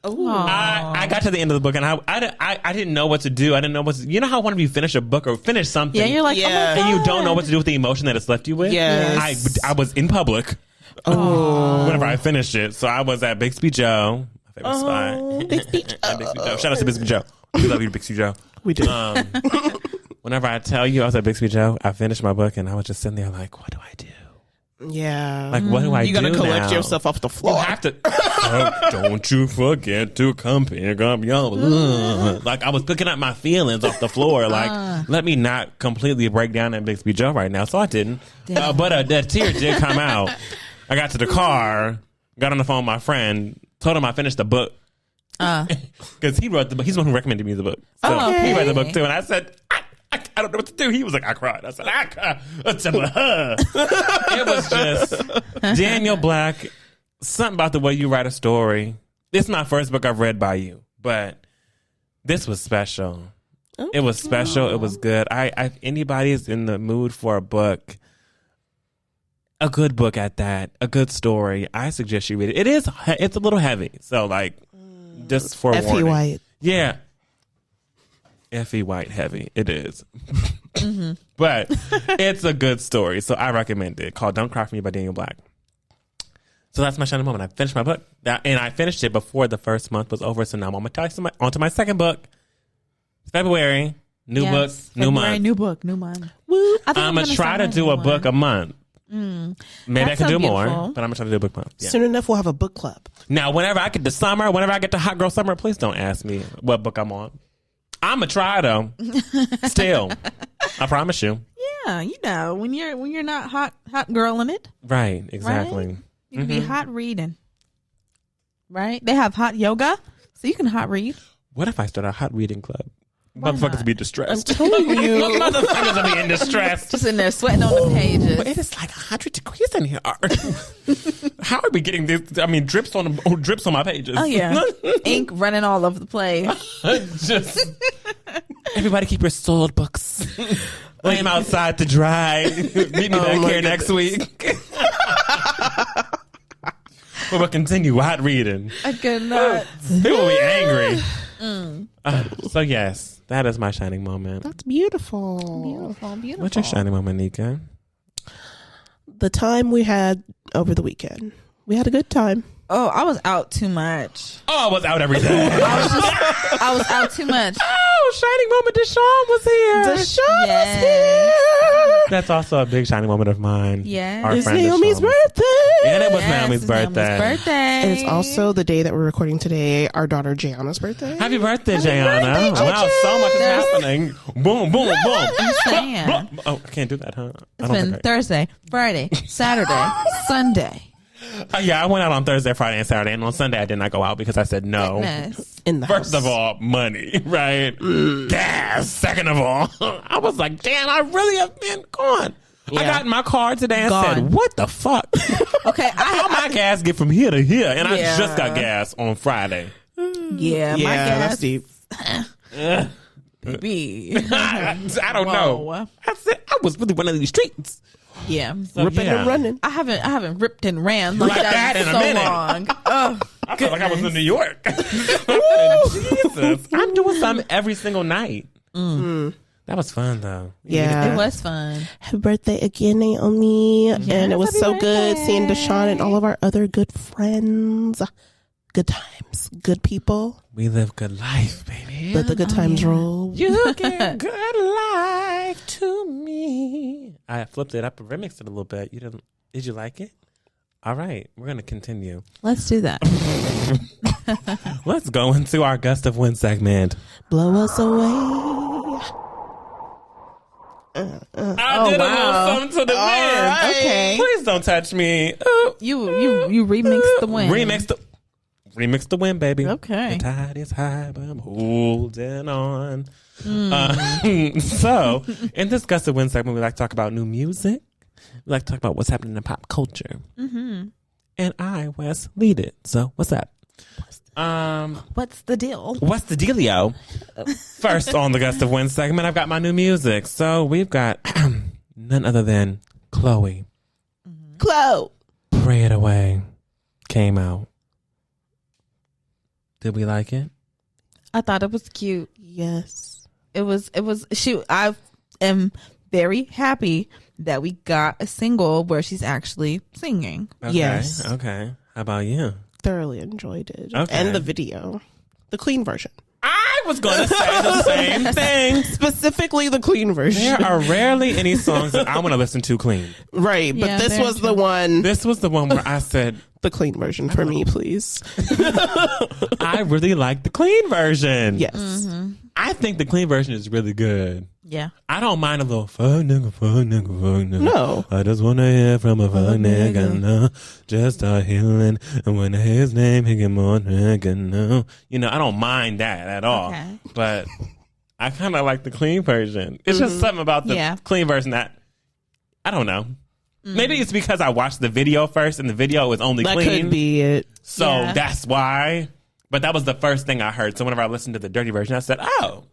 I got to the end of the book and I didn't know what to do. I didn't know you know how whenever you finish a book or finish something, Yeah, you're like, Yeah. oh my God. and you don't know what to do with the emotion that it's left you with. Yes. I was in public whenever I finished it. So I was at Bixby Joe, my favorite spot. Bixby Joe. Bixby Joe. Shout out to Bixby Joe. We love you, Bixby Joe. We do. Whenever I tell you I was at Bixby Joe, I finished my book and I was just sitting there like, what do I do? Yeah. Like, what do I do? You're going to collect now? yourself off the floor. You have to. Don't you forget to come pick up your. Like, I was picking up my feelings off the floor. Like, let me not completely break down at Bixby Joe right now. So I didn't. But that tear did come out. I got to the car, got on the phone with my friend, told him I finished the book. Because he wrote the book. He's the one who recommended me the book. So he read the book too. And I said, I don't know what to do. He was like, I cried. I said, I cried. It was just Daniel Black. Something about the way you write a story. This is my first book I've read by you, but this was special. It was special. It was good. If anybody is in the mood for a book, a good book at that, a good story, I suggest you read it. It's a little heavy. So like, just for F.E. warning. White. Yeah. F.E. White heavy. It is. But it's a good story. So I recommend it. Called Don't Cry For Me by Daniel Black. So that's my shining moment. I finished my book. And I finished it before the first month was over. So now I'm on to my second book. It's February. New book, new month. New book, new month. Woo. I'm going to try to do a book a month. Maybe I can do more, but I'm going to try to do a book month. Yeah. Soon enough, we'll have a book club. Now, whenever I get to summer, whenever I get to Hot Girl Summer, please don't ask me what book I'm on. I'm going to try, though. Still. I promise you. Yeah, you know, when you're not hot girl in it. Right, exactly. Right? You can be hot reading. Right? They have hot yoga, so you can hot read. What if I start a hot reading club? Motherfuckers be distressed. I'm telling you. Motherfuckers are being distressed. Just in there sweating on the pages. But it is like 100 degrees in here. How are we getting this? I mean, drips on my pages. Oh, yeah. Ink running all over the place. Just everybody keep your soiled books. Lay them outside to dry. Meet me back here next week. We'll continue hot reading. I could not. People will be angry. So yes, that is my shining moment. That's beautiful. Beautiful. What's your shining moment, Nika? The time we had over the weekend. We had a good time. Oh, I was out too much. Oh, I was out every day. I was out too much. Oh, shining moment, Deshaun was here. Deshaun Yes. was here. That's also a big shining moment of mine. Yes. Our It's friend Naomi's Deshaun. birthday. And it was Yes, Naomi's it's birthday. And it's also the day that we're recording today, our daughter Jayana's birthday. Happy birthday, Jayana. Wow, so much is happening. Boom, boom, boom. I'm saying. Oh, I can't do that, huh? It's been Thursday, Friday, Saturday, Sunday. Yeah, I went out on Thursday, Friday, and Saturday, and on Sunday I did not go out because I said no. Blackness. In the First house. of all, money, right? Gas. Second of all, I was like, damn, I really have been gone. I got in my car today and said, what the fuck? Okay, How my gas get from here to here? And I Yeah. just got gas on Friday. yeah, my that's gas. deep. Baby. I don't know. Whoa. I said I was really one of these streets. Yeah. So, Ripping yeah. and running. I haven't ripped and ran like Like that, that in in a so minute. long. Oh, I felt like I was in New York. Jesus. I'm doing something every single night. That was fun, though. Yeah. it was fun. Happy birthday again, Naomi. And it was happy so good birthday. seeing Deshaun and all of our other good friends. Good times. Good people. We live good life, baby. Let the good times roll. You give good life to me. I flipped it up and remixed it a little bit. Did you like it? All right, we're gonna continue. Let's do that. Let's go into our gust of wind segment. Blow us away. I did a little something to the wind. right. Okay. Please don't touch me. Ooh. You remixed the wind. Remix the wind, baby. Okay. The tide is high, but I'm holding on. So, in this gust of wind segment, we like to talk about new music. We like to talk about what's happening in pop culture. Mm-hmm. And I, Wes, lead it. So, what's up? What's the deal? What's the dealio? First on the gust of wind segment, I've got my new music. So, we've got none other than Chlöe. Chlöe. Pray It Away came out. Did we like it? I thought it was cute. Yes. It was shoot, I am very happy that we got a single where she's actually singing. Okay, Yes. Okay. How about you? thoroughly enjoyed it. Okay. And the video. The clean version. I was going to say the same thing. Specifically the clean version. There are rarely any songs that I want to listen to clean. Right, but Yeah, this very was true. the one, This was the one where I said, the clean version for me, please. I really like the clean version. Yes. I think the clean version is really good. Yeah. I don't mind a little fuck nigga, fuck nigga, fuck nigga. No. I just want to hear from a fuck nigga, no. Just start healing. And when I hear his name, he get more nigga, no. You know, I don't mind that at all. Okay. But I kind of like the clean version. It's just something about the clean version that, I don't know. Maybe it's because I watched the video first and the video was only That clean. could be it. So Yeah. that's why. But that was the first thing I heard. So whenever I listened to the dirty version, I said, oh.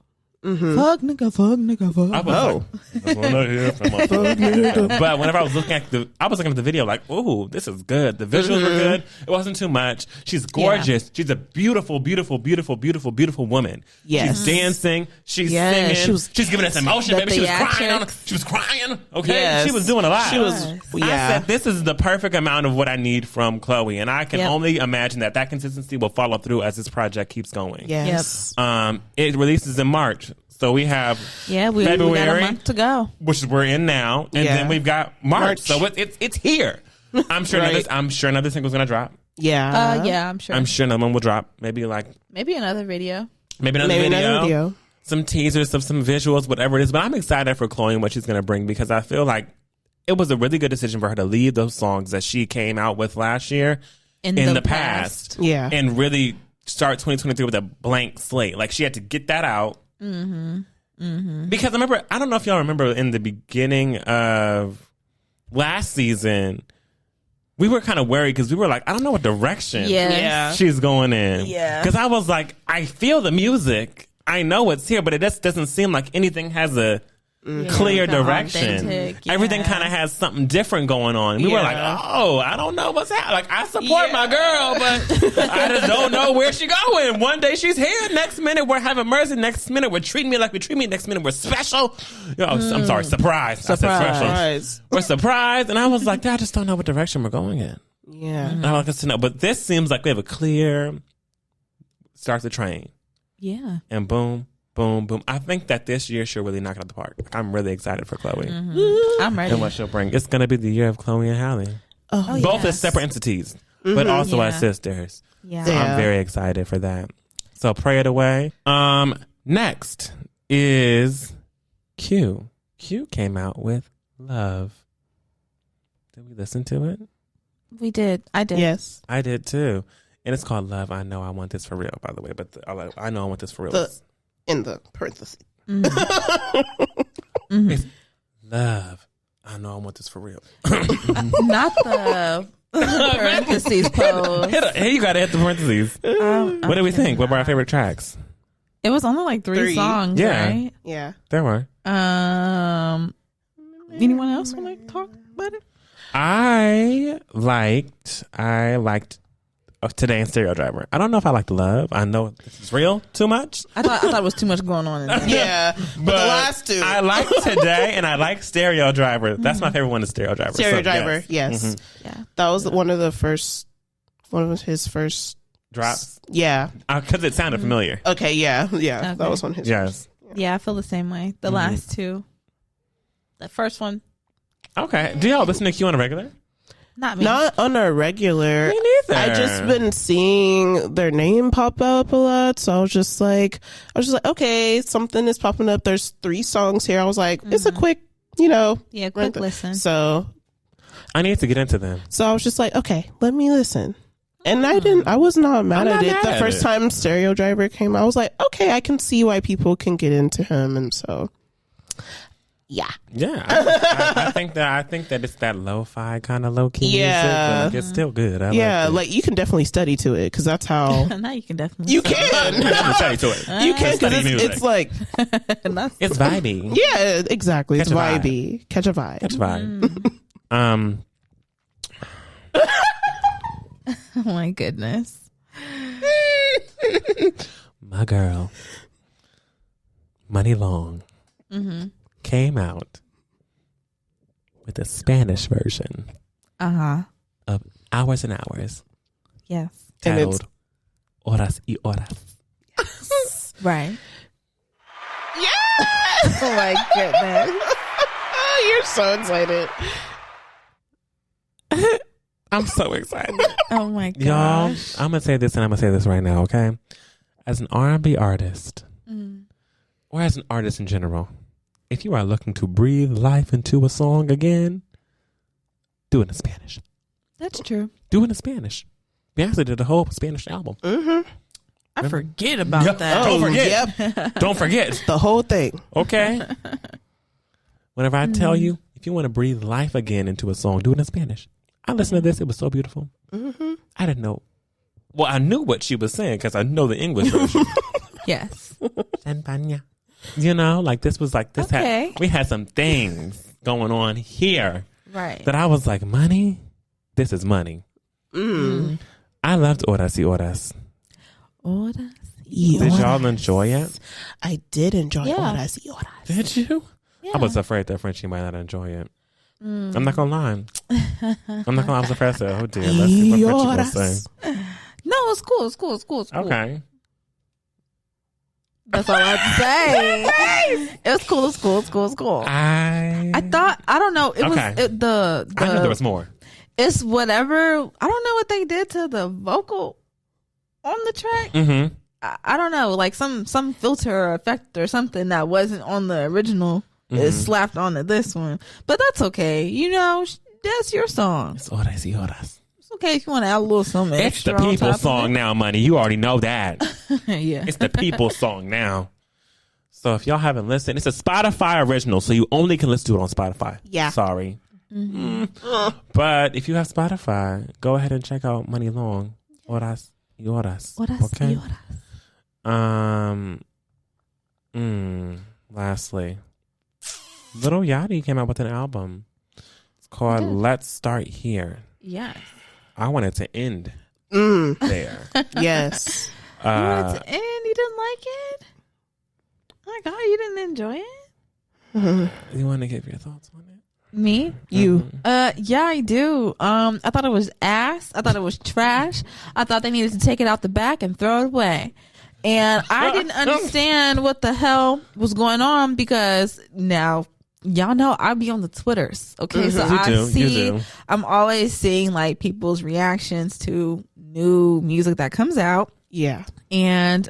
Fuck nigga, fuck nigga, fuck. I was like, I wanna hear from a fuck nigga. But whenever I was looking at the video like, ooh, this is good. The visuals were good. It wasn't too much. She's gorgeous. Yeah. She's a beautiful, beautiful, beautiful, beautiful, beautiful woman. Yes. She's dancing. She's Yes. singing. She's giving us emotion, the baby. She was crying. theatrics. She was crying. Okay. Yes. She was doing a lot. She was, I yeah. said, this is the perfect amount of what I need from Chlöe. And I can Yep. only imagine that consistency will follow through as this project keeps going. Yes. It releases in March. So we have Yeah, we got February, a month to go. which we're in now, and Yeah. then we've got March. So it's here. I'm sure Right. another single's gonna drop. Yeah. Yeah, I'm sure. I'm sure another one will drop. Maybe Another video. another video. Some teasers of some visuals, whatever it is. But I'm excited for Chlöe and what she's gonna bring because I feel like it was a really good decision for her to leave those songs that she came out with last year In the the past. Yeah. And really start 2023 with a blank slate. Like she had to get that out. Because I don't know if y'all remember in the beginning of last season, we were kind of worried because we were like, I don't know what direction Yes. she's going in. Yeah. Because I was like, I feel the music. I know it's here, but it just doesn't seem like anything has a clear kinda direction. authentic, yeah. Everything kind of has something different going on. We were like, oh, I don't know what's happening. Like, I support my girl, but I just don't know where she's going. One day she's here. Next minute we're having mercy. Next minute we're treating me like we treat me. Next minute we're special. I'm sorry, surprise. I said special. Surprise. We're surprised. And I was like, I just don't know what direction we're going in. Yeah. And I want us to know. But this seems like we have a clear start the train. Yeah. And boom. Boom, boom. I think that this year she'll really knock it out the park. Like, I'm really excited for Chlöe I'm ready. and what she'll bring. It's going to be the year of Chlöe and Halle. Oh, Both as yes. separate entities, but also as Yeah. sisters. Yeah. So Yeah. I'm very excited for that. So pray it away. Next is Q. Q came out with Love. Did we listen to it? We did. I did. Yes. I did too. And it's called Love. I know I want this for real, by the way. But I know I want this for real. In the parentheses. It's Love. I know I want this for real. Not the parentheses pose. Hey, you got to hit the parentheses. What do we think? What were our favorite tracks? It was only like three songs, Yeah. right? Yeah. There were. Anyone else want to talk about it? I liked Today and Stereo Driver. I don't know if I liked Love. I know this is real too much. I thought it was too much going on in there. Yeah. But the last two. I like Today and I like Stereo Driver. That's my favorite one is Stereo Driver. Stereo So, Driver. Yes. Yeah. That was one of his first drops. Yeah. Because it sounded familiar. Okay. Yeah. Yeah. Okay. That was one of his. Yes. Yeah, I feel the same way. The last two. The first one, Okay. Do y'all listen to Q on a regular? not me. Not on a regular. Me neither. I just been seeing their name pop up a lot, so I was just like, okay, something is popping up. There's 3 songs here. I was like, it's a quick, yeah, quick run through. listen. So I need to get into them. I was just like, okay, let me listen. And I was not mad I'm at not it. mad The at first it. time Stereo Driver came, I was like, okay, I can see why people can get into him, and so yeah. Yeah, I think that it's that lo-fi kind of low-key Yeah. music, but it's still good. I Yeah, like like you can definitely study to it because that's how Now you can definitely. you can. it. Study to it. You can because Study music. it's like It's vibey. yeah, exactly. It's Catch a vibe. vibey. Catch a vibe. That's vibe. Oh my goodness. My girl, Money Long, came out with a Spanish version Uh huh. of Hours and Hours. Yes. titled Horas y Horas. Right. Yeah. Oh my goodness. You're so excited. I'm so excited. Oh my Y'all, gosh. I'm going to say this and I'm going to say this right now, okay? As an R&B artist, or as an artist in general, if you are looking to breathe life into a song again, do it in Spanish. That's true. Do it in Spanish. Beyonce did a whole Spanish album. I forget about that. Don't forget. Yep. Don't forget. The whole thing. Okay? Whenever I tell you, if you want to breathe life again into a song, do it in Spanish. I listened to this. It was so beautiful. I didn't know. Well, I knew what she was saying because I know the English version. Yes. Champaña. You know, like this was like this. Okay. We had some things going on here Right. that I was like, money. This is money. I loved Horas y Horas. Horas. Did y'all enjoy it? I did enjoy Yeah. Horas y Horas. Did you? Yeah. I was afraid that Frenchie might not enjoy it. I'm not gonna lie. I was afraid. I said, "Oh dear, let's see what Frenchie will say." No, it's cool. It's cool. It's cool. It's cool. Okay. That's all I have to say. It's cool. It's cool. It's cool. It's cool. I thought, I don't know. It Okay. was the I knew there was more. It's whatever. I don't know what they did to the vocal on the track. Mm-hmm. I don't know, like some filter or effect or something that wasn't on the original is slapped onto this one. But that's okay. You know, that's your song. It's Horas y Horas. It's okay if you want to add a little something It's extra the on people's top song now, money. You already know that. of it. Yeah. It's the people's song now. So if y'all haven't listened, it's a Spotify original, so you only can listen to it on Spotify. Yeah. Sorry. But if you have Spotify, go ahead and check out Money Long. Horas y Horas. Horas Okay. y horas. Lastly, Lil Yachty came out with an album. It's called Let's Start Here. Yes. I wanted to end there. Yes. You wanted to end? You didn't like it? Oh my God, you didn't enjoy it? You want to give your thoughts on it? Me? You. Yeah, I do. I thought it was ass. I thought it was trash. I thought they needed to take it out the back and throw it away. And I didn't understand what the hell was going on because now y'all know I be on the Twitters. Okay, so You do. I'm always seeing like people's reactions to new music that comes out. Yeah. And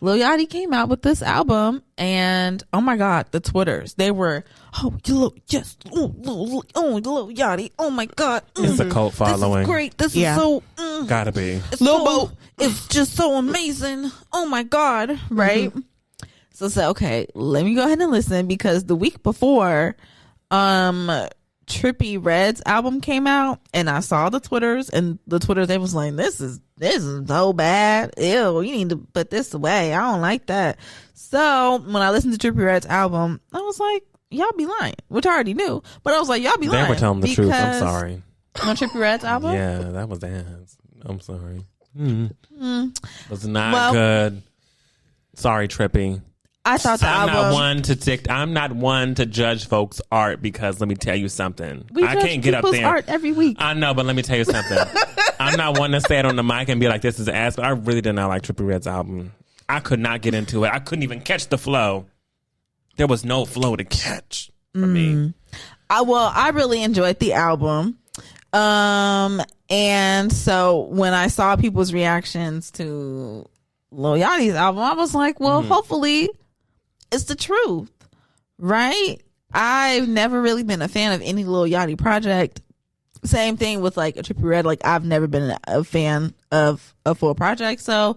Lil Yachty came out with this album, and oh my God, the Twitters, they were, oh Lil Yachty, oh my God, It's a cult following. This is great. This Yeah. is so Gotta be. it's Lil so- Bo. It's just so amazing. Oh my God, right? So I said, okay, let me go ahead and listen because the week before, Trippie Redd's album came out, and I saw the Twitters, and the Twitters, they was like, this is so bad. Ew, you need to put this away. I don't like that. So when I listened to Trippie Redd's album, I was like, y'all be lying, which I already knew, but I was like, y'all be lying. They were telling the truth. I'm because- sorry. On Trippie Redd's album? Yeah, that was ass. I'm sorry. Was not Well, good. Sorry, Trippie. I thought the I'm album. not one to judge folks' art because let me tell you something. We I judge can't get up people's there. art every week. I know, but let me tell you something. I'm not one to say it on the mic and be like, this is ass, but I really did not like Trippie Redd's album. I could not get into it. I couldn't even catch the flow. There was no flow to catch for me. I really enjoyed the album. And so when I saw people's reactions to Lil Yachty's album, I was like, well, hopefully it's the truth, right? I've never really been a fan of any Lil Yachty project. Same thing with like a Trippie Redd. Like I've never been a fan of a full project. So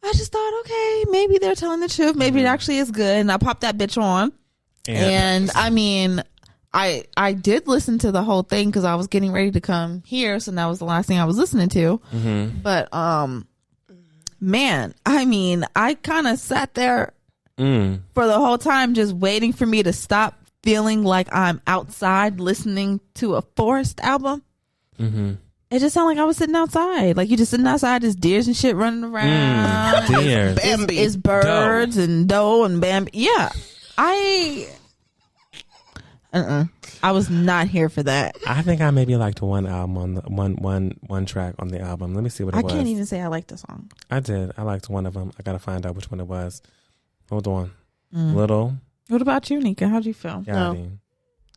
I just thought, okay, maybe they're telling the truth. Maybe it actually is good. And I popped that bitch on. And I mean, I did listen to the whole thing because I was getting ready to come here, so that was the last thing I was listening to. But man, I mean, I kind of sat there for the whole time just waiting for me to stop feeling like I'm outside listening to a Forest album. It just sounded like I was sitting outside, like you just sitting outside, there's deers and shit running around. Deer. Bambi. It's birds and doe and Bambi. Yeah, I I was not here for that. I think I maybe liked one album on the one track on the album. Let me see what it was. I can't even say I liked the song. I did. I liked one of them. I gotta find out which one it was. Hold on. Little. What about you, Nika? How'd you feel? No.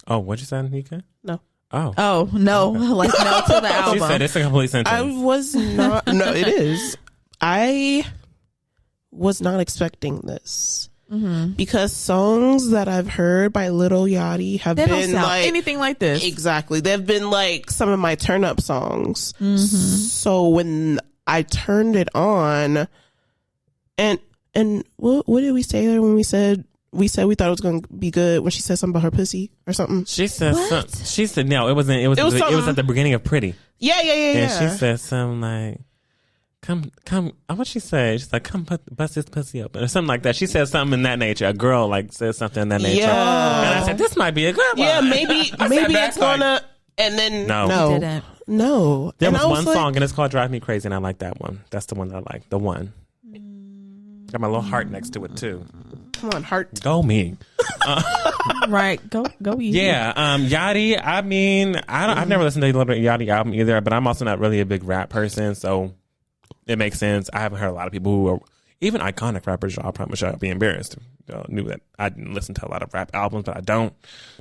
Oh, what'd you say, Nika? No. Oh no! Like no to the album. She said it's a complete sentence. I was not. No, it is. I was not expecting this because songs that I've heard by Lil Yachty have They don't been sound like anything like this. Exactly, they've been like some of my turn up songs. So when I turned it on, and what did we say there when we said we thought it was going to be good when she said something about her pussy or something? She said she said no, it wasn't. It was at the beginning of Pretty. Yeah. And she said something like, come. What'd she say? She's like, come bust this pussy open or something like that. She said something in that nature. A girl like said something in that nature. Yeah. And I said, this might be a good one. Yeah, maybe it's gonna. And then No. It didn't. No. There And was I one like, song and it's called Drive Me Crazy, and I like that one. That's the one that I like. The one. Got my little heart next to it too. Come on, heart. Go me. Right. Go easy. Yeah. Yachty. I mean, I've never listened to the Lil Yachty album either, but I'm also not really a big rap person, so it makes sense. I haven't heard a lot of people who are even iconic rappers. I promise I'll be embarrassed. Knew that I didn't listen to a lot of rap albums, but I don't.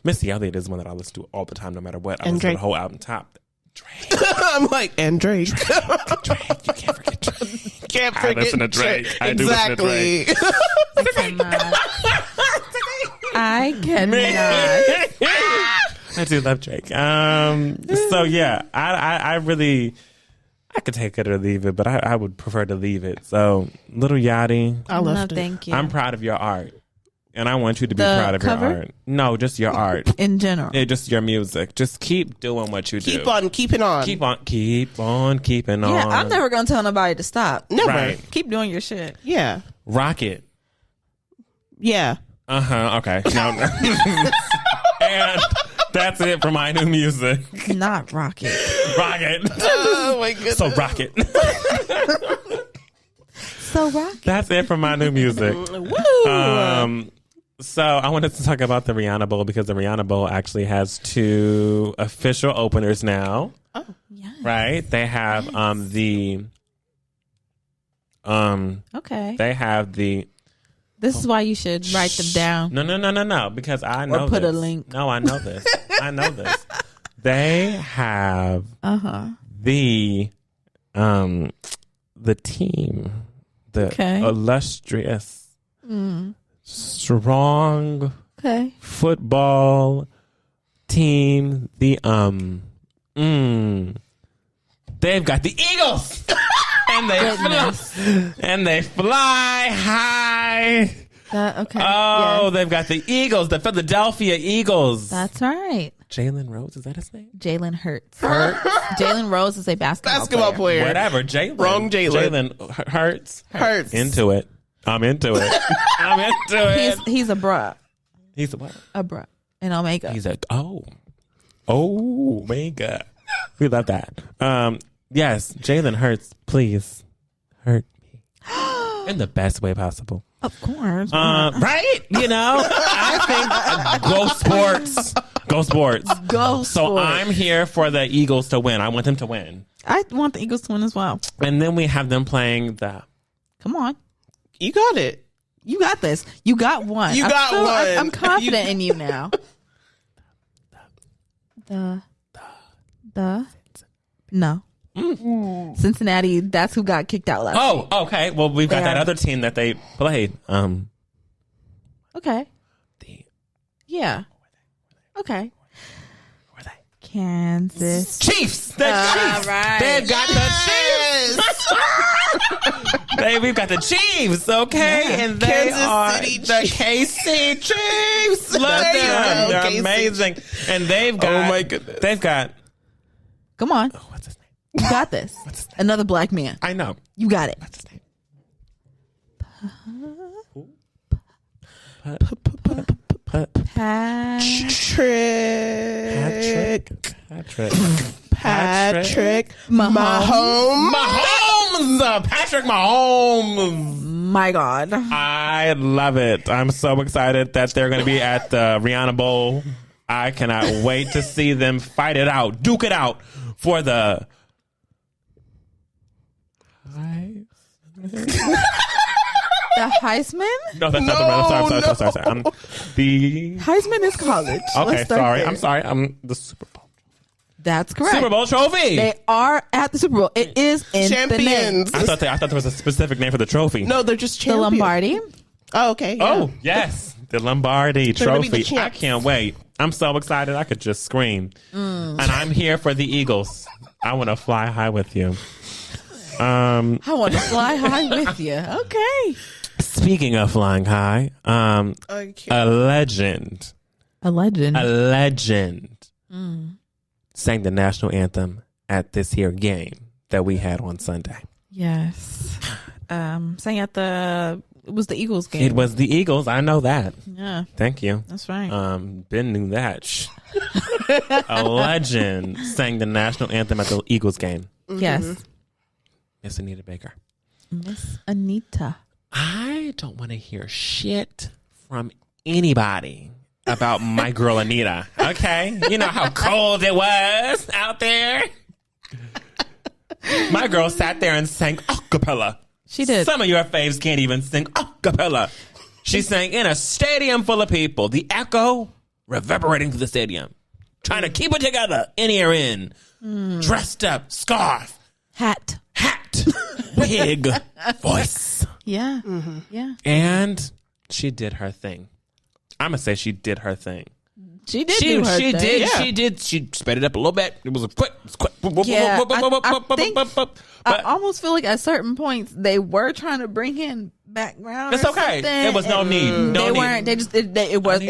Missy Elliott is one that I listen to all the time, no matter what. I listen to the whole album top. Drake. I'm like, and Drake. Drake. You can't forget Drake. Can't I forget listen to Drake. I do exactly. listen to Drake. I cannot. I do love Drake. So yeah, I really, I could take it or leave it, but I would prefer to leave it. So Lil Yachty, I loved it. Thank you. I'm proud of your art, and I want you to be The proud of cover? your art. No, just your art In general. Yeah, just your music. Just keep doing what you do. Keep on keeping on. Keep on keeping on. Yeah, I'm never gonna tell nobody to stop. Never. Right. Keep doing your shit. Yeah. Rock it. Yeah. Okay. No. And that's it for my new music. Not rocket. Rock it. Oh my goodness. So rock it. So rock. That's it for my new music. Woo. So I wanted to talk about the Rihanna Bowl because the Rihanna Bowl actually has 2 official openers now. Oh, Yeah. Right? They have Okay. they have the This is why you should write them down. No, because I know put this. a link. No, I know this. I know this. They have the team, the illustrious, strong Okay. football team. They've got the Eagles, and they fly high. Okay. Oh, Yeah. they've got the Eagles, the Philadelphia Eagles. That's right. Jalen Rose, is that his name? Jalen Hurts. Jalen Rose is a basketball player. Whatever, Jalen. Wrong Jalen. Jalen Hurts. Hurts. Into it. I'm into it. I'm into it. He's a bruh. He's a what? A bruh. An Omega. He's a Omega. We love that. Yes, Jalen Hurts, please hurt me in the best way possible. Of course. Right? You know, I think go sports. Go sports. Go So sports. I'm here for the Eagles to win. I want them to win. I want the Eagles to win as well. And then we have them playing the... Come on. You got it. You got this. You got one. You got one. I'm confident in you now. No. Cincinnati, that's who got kicked out last week. Oh, okay. Well, we've got They that are- other team that they played. Okay. The... Yeah. Okay. Who are they? Kansas. Chiefs. The Chiefs. right. They've got the Chiefs. We've got the Chiefs, okay? Yeah. And they Kansas are City the KC Chiefs. Love There you them. go, They're KC. amazing. And they've got... Oh, my goodness. They've got... Come on. Oh, what's his name? You got this. What's his name? Another black man. I know. You got it. What's his name? Patrick Mahomes. Mahomes. Patrick Mahomes. My God. I love it. I'm so excited that they're going to be at the Rihanna Bowl. I cannot wait to see them fight it out, duke it out for the The Heisman? No, that's not the right. I'm sorry. The Heisman is college. Okay, Let's start sorry. there. I'm sorry. I'm the Super Bowl. That's correct. Super Bowl trophy. They are at the Super Bowl. It is in the name. Champions. I thought there was a specific name for the trophy. No, they're just The champions. Lombardi. Oh, okay. Yeah. Oh, yes. The Lombardi They're gonna be the trophy. I champs. can't wait. I'm so excited. I could just scream. And I'm here for the Eagles. I want to fly high with you. I want to fly high with you. Okay. Speaking of flying high, I can't. a legend sang the national anthem at this here game that we had on Sunday. Yes. Sang at it was the Eagles game. It was the Eagles. I know that. Yeah. Thank you. That's right. Ben knew that. A legend sang the national anthem at the Eagles game. Yes. Miss Anita Baker. Miss Anita. I don't want to hear shit from anybody about my girl Anita. Okay? You know how cold it was out there? My girl sat there and sang a cappella. She did. Some of your faves can't even sing a cappella. She sang in a stadium full of people. The echo reverberating through the stadium. Trying to keep it together. In ear in. Dressed up. Scarf. Hat. Wig. Voice. Yeah. Yeah. And she did her thing. I'm going to say she did her thing. She did do her thing. Did. Yeah. She did. She sped it up a little bit. It was quick. Yeah, I think But I almost feel like at certain points they were trying to bring in background. it's or okay. something, There was no and need. No they need. weren't. They just. They weren't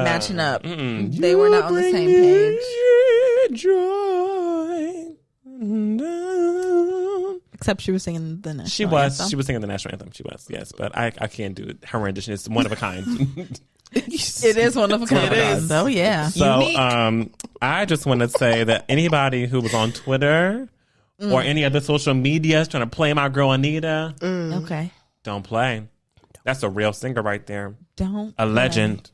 matching up. Mm-mm. They were not on the same page. Except she was singing the national She was. anthem. She was singing the national anthem. She was. Yes, but I can't do it. Her rendition is one of a kind. It is one of a kind. It is. So yeah. So, Unique. I just want to say that anybody who was on Twitter or any other social media is trying to play my girl Anita, Okay. don't play. That's a real singer right there. Don't. A legend.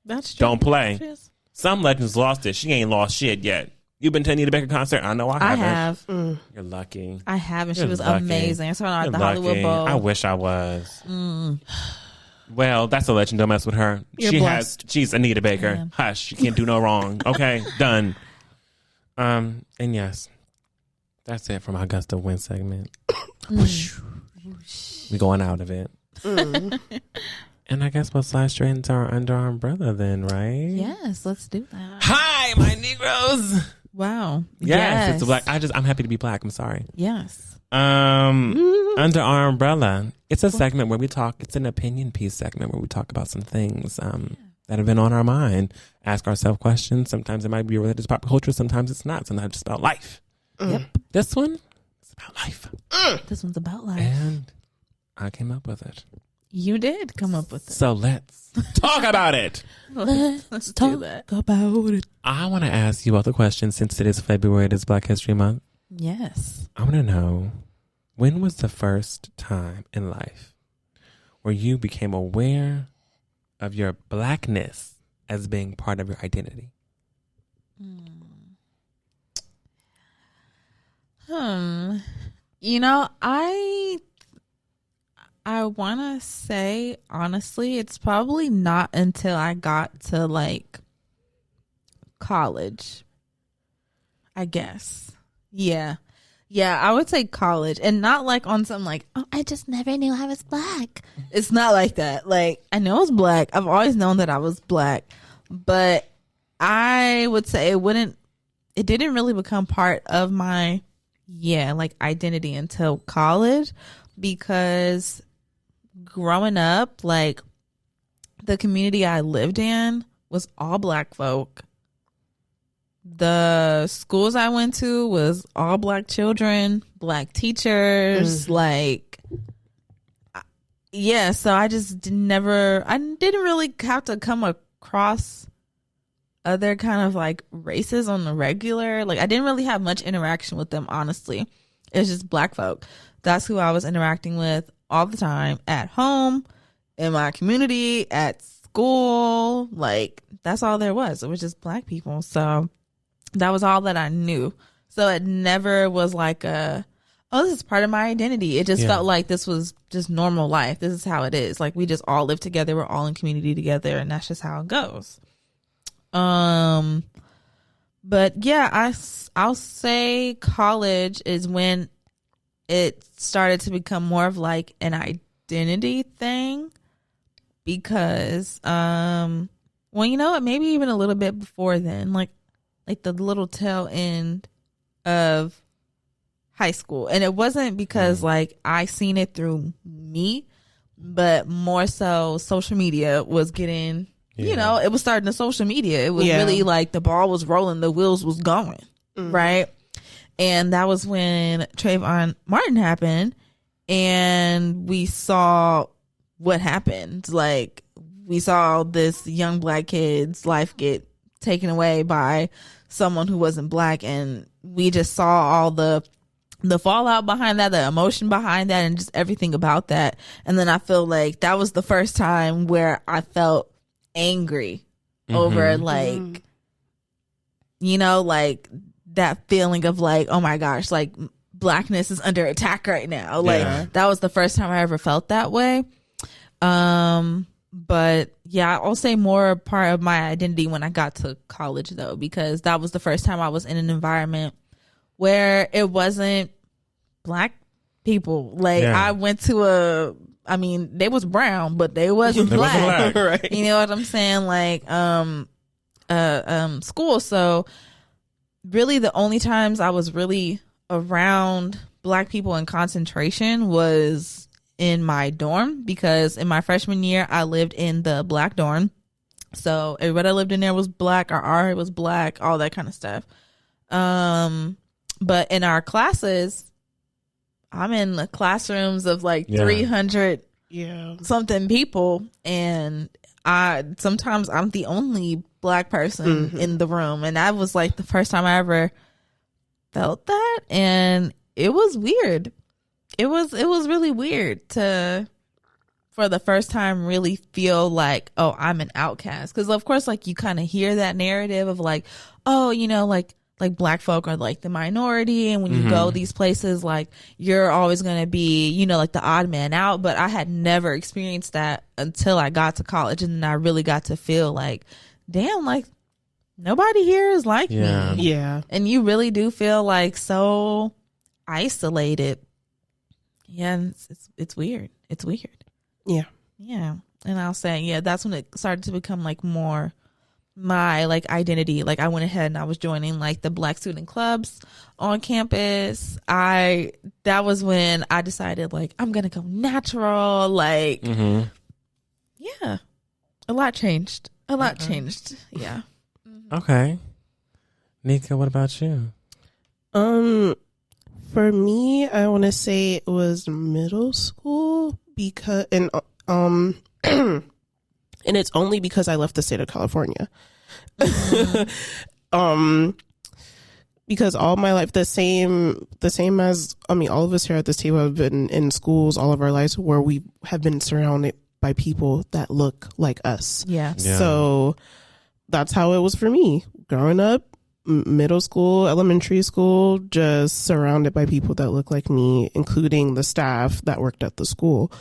That's true. Don't play. She is. Some legends lost it. She ain't lost shit yet. You been to Anita Baker concert? I know I I haven't. have. You're lucky. I have, and she You're was lucky. amazing. I saw her at You're the Hollywood lucky. Bowl. I wish I was. Well, that's a legend. Don't mess with her. You're blessed. She's Anita Baker. Yeah. Hush. She can't do no wrong. Okay, done. And yes, that's it from our Gust of Wind segment. Whoosh. We going out of it. And I guess we'll slide straight into our Under Our Umbrella then, right? Yes, let's do that. Hi, my Negroes. Wow. Yes, it's black. I'm happy to be black. I'm sorry. Yes. Under Our Umbrella, it's a segment where we talk. It's an opinion piece segment where we talk about some things that have been on our mind. Ask ourselves questions. Sometimes it might be related to pop culture. Sometimes it's not. Sometimes it's just about life. Yep. This one, it's about life. This one's about life. And I came up with it. You did come up with it. So let's talk about it. Let's do that. About it. I want to ask you all the questions since it is February. It is Black History Month. Yes. I want to know, when was the first time in life where you became aware of your blackness as being part of your identity? You know, I want to say, honestly, it's probably not until I got to, like, college, I guess. Yeah. Yeah, I would say college. And not, like, on some, like, oh, I just never knew I was black. It's not like that. Like, I know I was black. I've always known that I was black. But I would say it didn't really become part of my, like, identity until college, because growing up, like, the community I lived in was all black folk. The schools I went to was all black children, black teachers, like, yeah. So I just didn't really have to come across other kind of, like, races on the regular. Like, I didn't really have much interaction with them, honestly. It's just black folk. That's who I was interacting with all the time, at home, in my community, at school. Like, that's all there was. It was just black people. So that was all that I knew. So it never was like oh, this is part of my identity. It just felt like this was just normal life. This is how it is. Like, we just all live together. We're all in community together, and that's just how it goes. But yeah, I'll say college is when it started to become more of like an identity thing, because well, you know what, maybe even a little bit before then, like the little tail end of high school. And it wasn't because like I seen it through me, but more so social media was getting, you know, it was starting to social media. It was really like the ball was rolling, the wheels was going, right? And that was when Trayvon Martin happened, and we saw what happened. Like, we saw this young black kid's life get taken away by someone who wasn't black, and we just saw all the fallout behind that, the emotion behind that, and just everything about that. And then I feel like that was the first time where I felt angry over like, you know, like that feeling of like, oh my gosh, like blackness is under attack right now. Like, that was the first time I ever felt that way. But yeah, I'll say more part of my identity when I got to college though, because that was the first time I was in an environment where it wasn't black people. Like, I went to they was brown, but they wasn't black. Right. You know what I'm saying? Like, school. So really the only times I was really around black people in concentration was in my dorm, because in my freshman year I lived in the black dorm. So everybody that lived in there was black, our RA was black, all that kind of stuff. But in our classes, I'm in the classrooms of like 300 something people, and sometimes I'm the only black person in the room, and that was like the first time I ever felt that, and it was weird. It was really weird to, for the first time, really feel like, oh, I'm an outcast. Because of course, like, you kind of hear that narrative of like, oh, you know, like black folk are like the minority, and when you go these places, like, you're always going to be, you know, like the odd man out. But I had never experienced that until I got to college, and then I really got to feel like, damn, like nobody here is like me. Yeah. And you really do feel like so isolated. Yeah, and it's weird. It's weird. Yeah. Yeah. And I'll say, that's when it started to become like more my like identity. Like, I went ahead and I was joining like the black student clubs on campus. That was when I decided like I'm gonna go natural. Like, yeah, a lot changed. Yeah. Okay, Nika, what about you? For me, I want to say it was middle school, because and it's only because I left the state of California. Because all my life, the same as, all of us here at this table have been in schools all of our lives where we have been surrounded by people that look like us. Yeah. So that's how it was for me growing up. Middle school, elementary school, just surrounded by people that look like me, including the staff that worked at the school.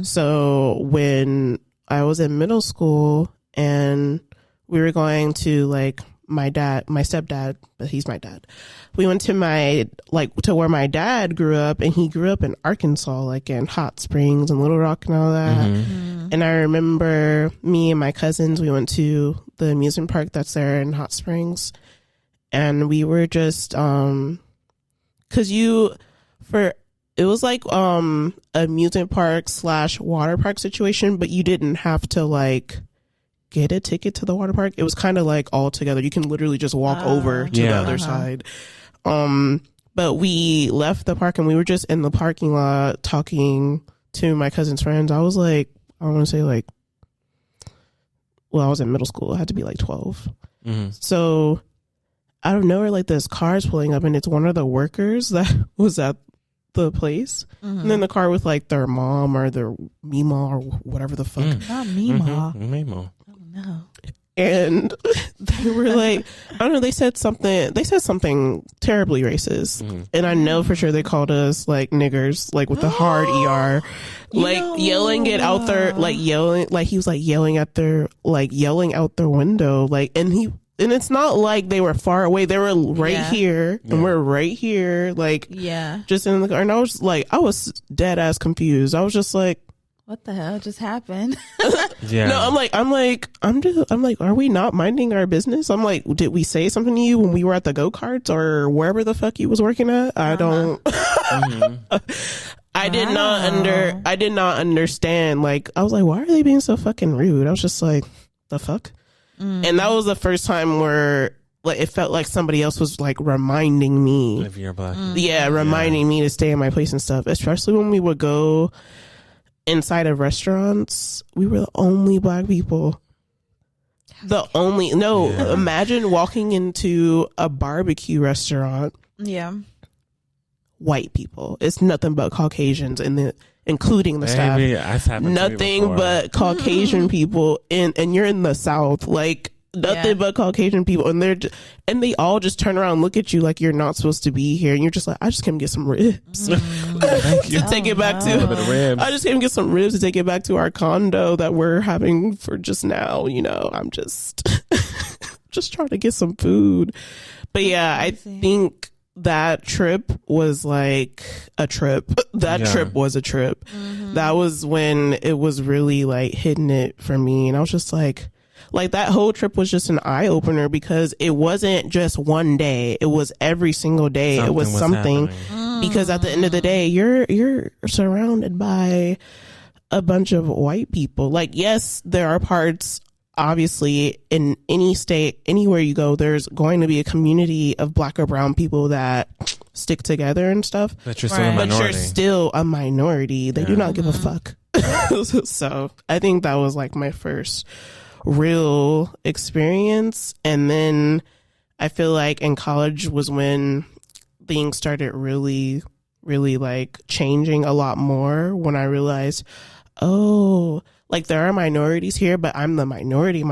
So when I was in middle school and we were going to like my stepdad, but he's my dad. We went to to where my dad grew up, and he grew up in Arkansas, like in Hot Springs and Little Rock and all that. And I remember me and my cousins, we went to the amusement park that's there in Hot Springs. And we were just, it was like amusement park / water park situation, but you didn't have to like get a ticket to the water park. It was kind of like all together. You can literally just walk over to the other side. But we left the park and we were just in the parking lot talking to my cousin's friends. I was like, I want to say like, well, I was in middle school. I had to be like 12. So out of nowhere, like this car is pulling up, and it's one of the workers that was at the place, and then the car with like their mom or their Mima or whatever the fuck. Not Mima. Mimo. Oh no. And they were like, I don't know, they said something terribly racist. And I know for sure they called us like niggers, like with the hard ER, like yelling it out there, like yelling, like he was like yelling out their window, like, and it's not like they were far away, they were right here, and we're right here, like, just in the car. And I was dead ass confused. I was just like, what the hell just happened? No, I'm like, are we not minding our business? I'm like, did we say something to you when we were at the go-karts or wherever the fuck you was working at? I don't. I did not understand. Like, I was like, why are they being so fucking rude? I was just like, the fuck? And that was the first time where like it felt like somebody else was like reminding me. If you're black. Reminding me to stay in my place and stuff. Especially when we would go inside of restaurants, we were the only black people. Imagine walking into a barbecue restaurant. Yeah. White people. It's nothing but Caucasians including the staff. Nothing but Caucasian people and you're in the South. Like nothing but Caucasian people, and they all just turn around and look at you like you're not supposed to be here, and you're just like, I just came to get some ribs to take it back to. I just came to get some ribs to take it back to our condo that we're having for just now. You know, I'm just just trying to get some food. But yeah, I think that trip was like a trip. Trip was a trip. That was when it was really like hitting it for me, and I was just like that whole trip was just an eye opener because it wasn't just one day. It was every single day. It was something because at the end of the day, you're surrounded by a bunch of white people. Like, yes, there are parts, obviously, in any state, anywhere you go, there's going to be a community of black or brown people that stick together and stuff. But you're still a minority. But you're still a minority. They do not give a fuck. So I think that was like my first real experience. And then I feel like in college was when things started really, really like changing a lot more, when I realized, oh, like there are minorities here, but I'm the minority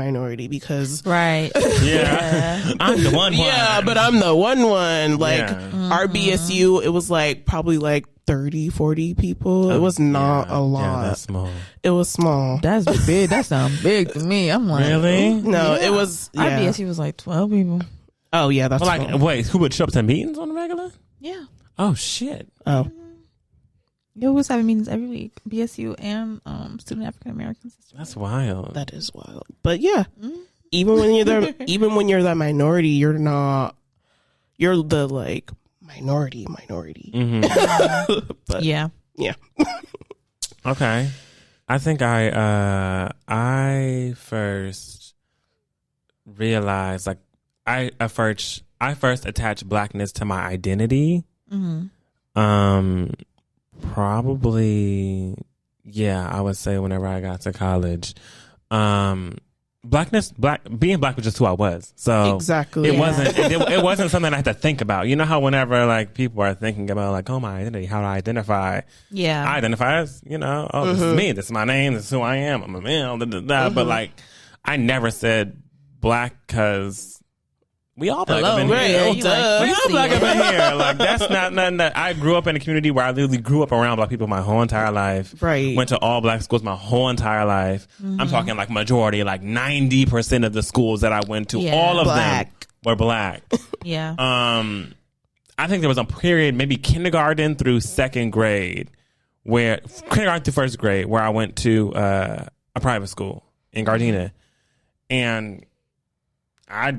because right. I'm the one. Yeah, but I'm the one. Like our BSU, it was like probably like 30, 40 people. It was not a lot. Yeah, that's small. It was small. That's big. That sounds big to me. I'm like, really? No, it was. Our BSU was like 12 people. Oh yeah, that's like small. Wait, who would show up to meetings on the regular? Yeah. Oh shit. Oh. Yeah, we was having meetings every week. BSU and Student African American Sisters. That's wild. That is wild. But yeah, even when you're that minority, you're the like minority. But yeah. Okay. I think I first realized, like, I first attached blackness to my identity. Probably, I would say whenever I got to college, being black was just who I was. So exactly, it wasn't something I had to think about. You know how whenever like people are thinking about like, oh, my identity, how do I identify? Yeah, I identify as, you know, oh, this is me, this is my name, this is who I am, I'm a male, but like I never said black because we all black up in here. We all black up in here. Like, that's not nothing that I grew up in a community where I literally grew up around black people my whole entire life. Right. Went to all black schools my whole entire life. I'm talking like majority, like 90% of the schools that I went to, all of them were black. I think there was a period, maybe kindergarten through second grade, kindergarten through first grade, where I went to a private school in Gardena. And I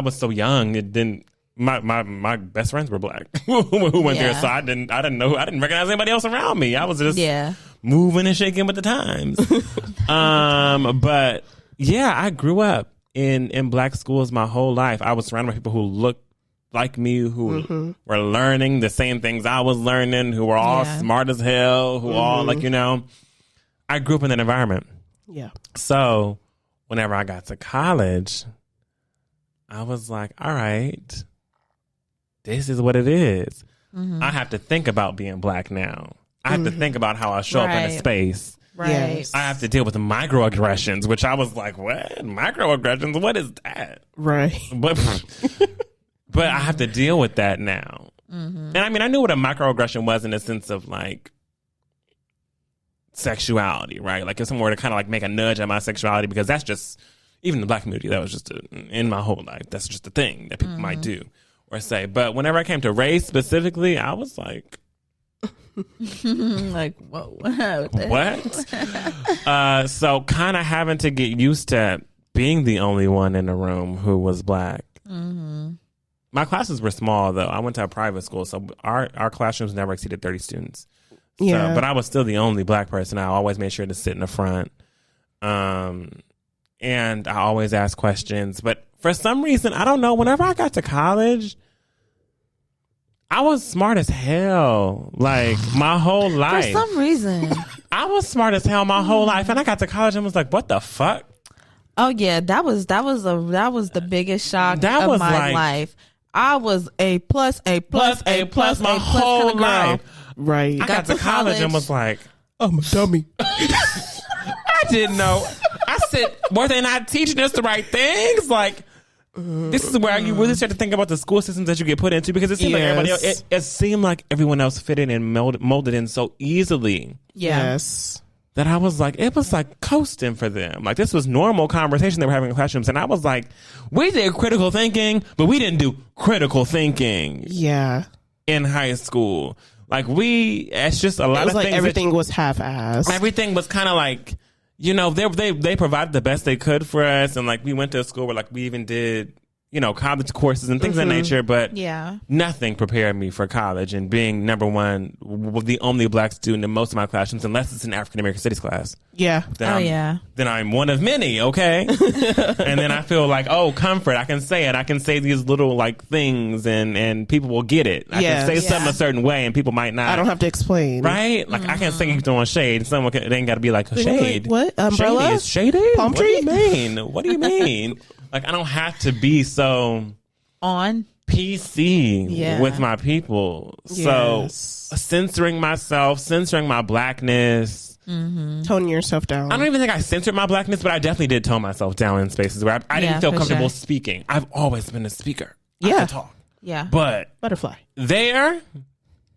was so young. It didn't. My best friends were black who went there, so I didn't recognize anybody else around me. I was just moving and shaking with the times. But yeah, I grew up in black schools my whole life. I was surrounded by people who looked like me, who were learning the same things I was learning, who were all smart as hell, who all like, you know. I grew up in that environment. Yeah. So whenever I got to college, I was like, all right, this is what it is. I have to think about being black now. I have to think about how I show up in a space. Right. Yes. I have to deal with microaggressions, which I was like, what? Microaggressions? What is that? Right. But I have to deal with that now. And I mean, I knew what a microaggression was in the sense of like sexuality, right? Like if someone were to kind of like make a nudge at my sexuality, because that's just, even in the black community, that was just in my whole life, that's just a thing that people might do or say. But whenever I came to race specifically, I was like, like, whoa, what? So kind of having to get used to being the only one in the room who was black. My classes were small, though. I went to a private school, so our classrooms never exceeded 30 students. Yeah. So, but I was still the only black person. I always made sure to sit in the front. And I always asked questions. But for some reason, I don't know, whenever I got to college, I was smart as hell. Like, my whole life. For some reason. I was smart as hell my whole life. And I got to college and was like, what the fuck? Oh, yeah. That was the biggest shock That of was my like, life. I was A plus my whole kind of girl. life. Right. I got to college and was like, I'm a dummy. I didn't know. I said, were they not teaching us the right things? Like, this is where you really start to think about the school systems that you get put into, because it seemed like everybody else, it seemed like everyone else fit in and molded in so easily. Yeah. Yes. That I was like, it was like coasting for them. Like, this was normal conversation they were having in classrooms. And I was like, we did critical thinking, but we didn't do critical thinking Yeah. in high school. Like, it's just a lot It was of like things. everything was half-assed. Everything was kind of like, you know, they provided the best they could for us. And like, we went to a school where like we even did, you know, college courses and things of that nature, but Yeah. nothing prepared me for college. And being number one, the only black student in most of my classrooms, unless it's an African American studies class. Yeah. Then I'm one of many, okay? And then I feel like, oh, comfort. I can say it. I can say these little like things and people will get it. I can say something a certain way and people might not. I don't have to explain. Right? Like, I can't say you're throwing shade. Someone it ain't got to be like, shade. Like, what? Umbrella? Shady is shady? Palm What tree? do you mean? What do you mean? Like, I don't have to be so On. PC with my people. Yes. So censoring myself, censoring my blackness. Toning yourself down. I don't even think I censored my blackness, but I definitely did tone myself down in spaces where I didn't feel for comfortable sure. speaking. I've always been a speaker. I Yeah. can talk. Yeah. But Butterfly. there,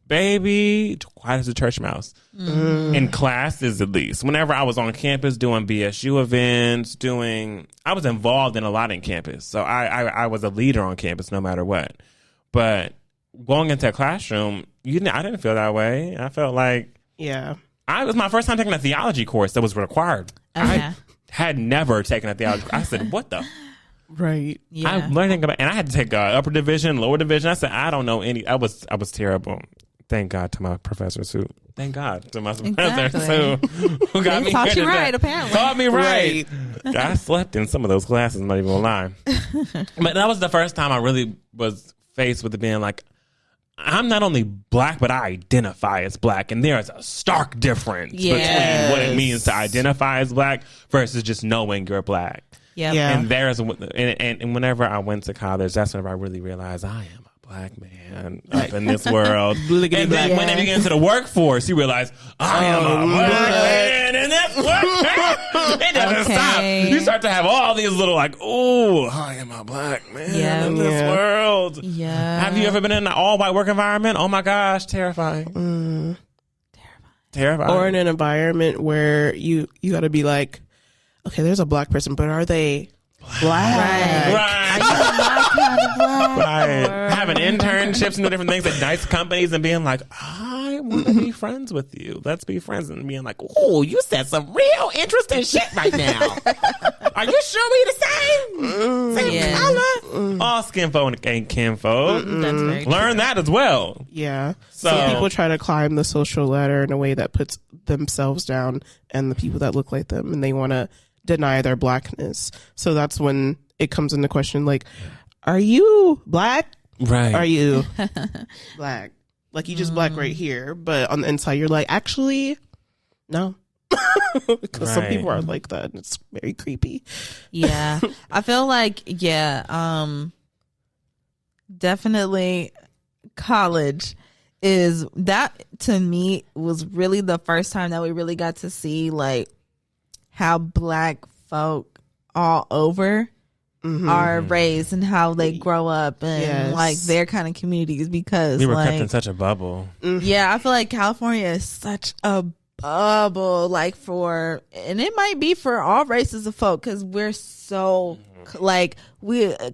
baby, quiet as a church mouse. In classes, at least. Whenever I was on campus doing BSU events, I was involved in a lot in campus. So I was a leader on campus no matter what. But going into a classroom, I didn't feel that way. I felt like Yeah. it was my first time taking a theology course that was required. Okay. I had never taken a theology course. I said, what the? Right. Yeah. I'm learning about, and I had to take upper division, lower division. I said, I don't know any. I was terrible. Thank God to my professors who. Thank God to my professors who got They me. taught good you at that. right, apparently. Taught me right. I slept in some of those classes. I'm not even gonna lie. But that was the first time I really was faced with it being like, I'm not only black, but I identify as black, and there is a stark difference between what it means to identify as black versus just knowing you're black. Yep. Yeah. And there's and whenever I went to college, that's whenever I really realized I am a black man up in this world. And then whenever you get into the workforce, you realize I am a black man in this world. It doesn't stop. You start to have all these little like, oh, I am a black man in this world. Yeah. Have you ever been in an all-white work environment? Oh my gosh, terrifying. Terrifying. Or in an environment where you got to be like, okay, there's a black person, but are they black? Right. Right. Having internships and doing different things at nice companies and being like, I want to be friends with you. Let's be friends. And being like, oh, you said some real interesting shit right now. Are you sure we the same? Same color? All skinfolk ain't kinfolk. That's very Learn that as well. Yeah. So people try to climb the social ladder in a way that puts themselves down and the people that look like them, and they want to deny their blackness. So that's when it comes into question, like, are you black? Right. Are you black? Like, you just black right here, but on the inside you're like, actually, no. Because some people are like that, and it's very creepy. Yeah. I feel like, definitely college is that to me was really the first time that we really got to see like how Black folk all over are raised and how they grow up and like their kind of communities, because we were like, kept in such a bubble. Yeah, I feel like California is such a bubble, like for, and it might be for all races of folk, because we're so like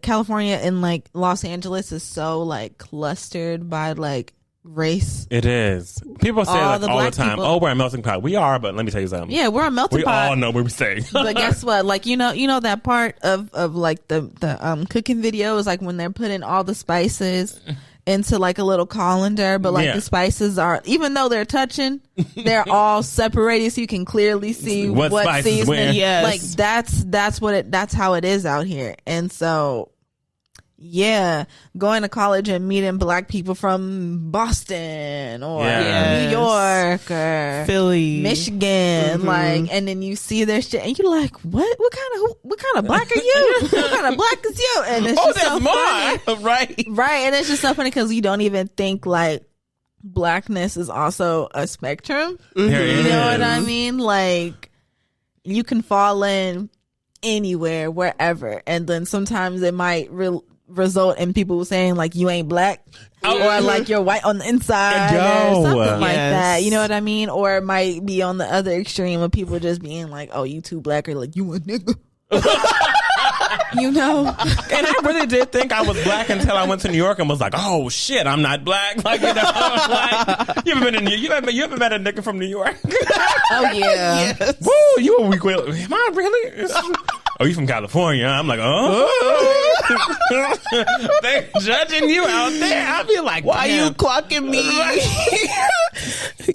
California and like Los Angeles is so like clustered by like race. It is. People say like all the time, people, "Oh, we're a melting pot." We are, but let me tell you something. Yeah, we're a melting pot. We all know what we say. But guess what? Like you know that part of like the cooking videos, like when they're putting all the spices into like a little colander, but like the spices are, even though they're touching, they're all separated, so you can clearly see what seasoning. Yes. Like that's how it is out here, and so. Yeah, going to college and meeting Black people from Boston or New York or Philly, Michigan, like, and then you see their shit and you're like, what kind of Black are you? What kind of Black is you? And it's just so funny. right, and it's just so funny because you don't even think like Blackness is also a spectrum. You know what I mean? Like, you can fall in anywhere, wherever, and then sometimes it might result in people saying like you ain't Black or like you're white on the inside or something like that. You know what I mean? Or it might be on the other extreme of people just being like, oh, you too Black, or like you a nigga. You know? And I really did think I was Black until I went to New York and was like, oh shit, I'm not Black. Like, you know, like, you ever met a nigga from New York? Oh yeah. Yes. Woo, you a weak will. Am I really? Oh, you from California? I'm like, oh. They judging you out there. I'll be like, why you clocking me?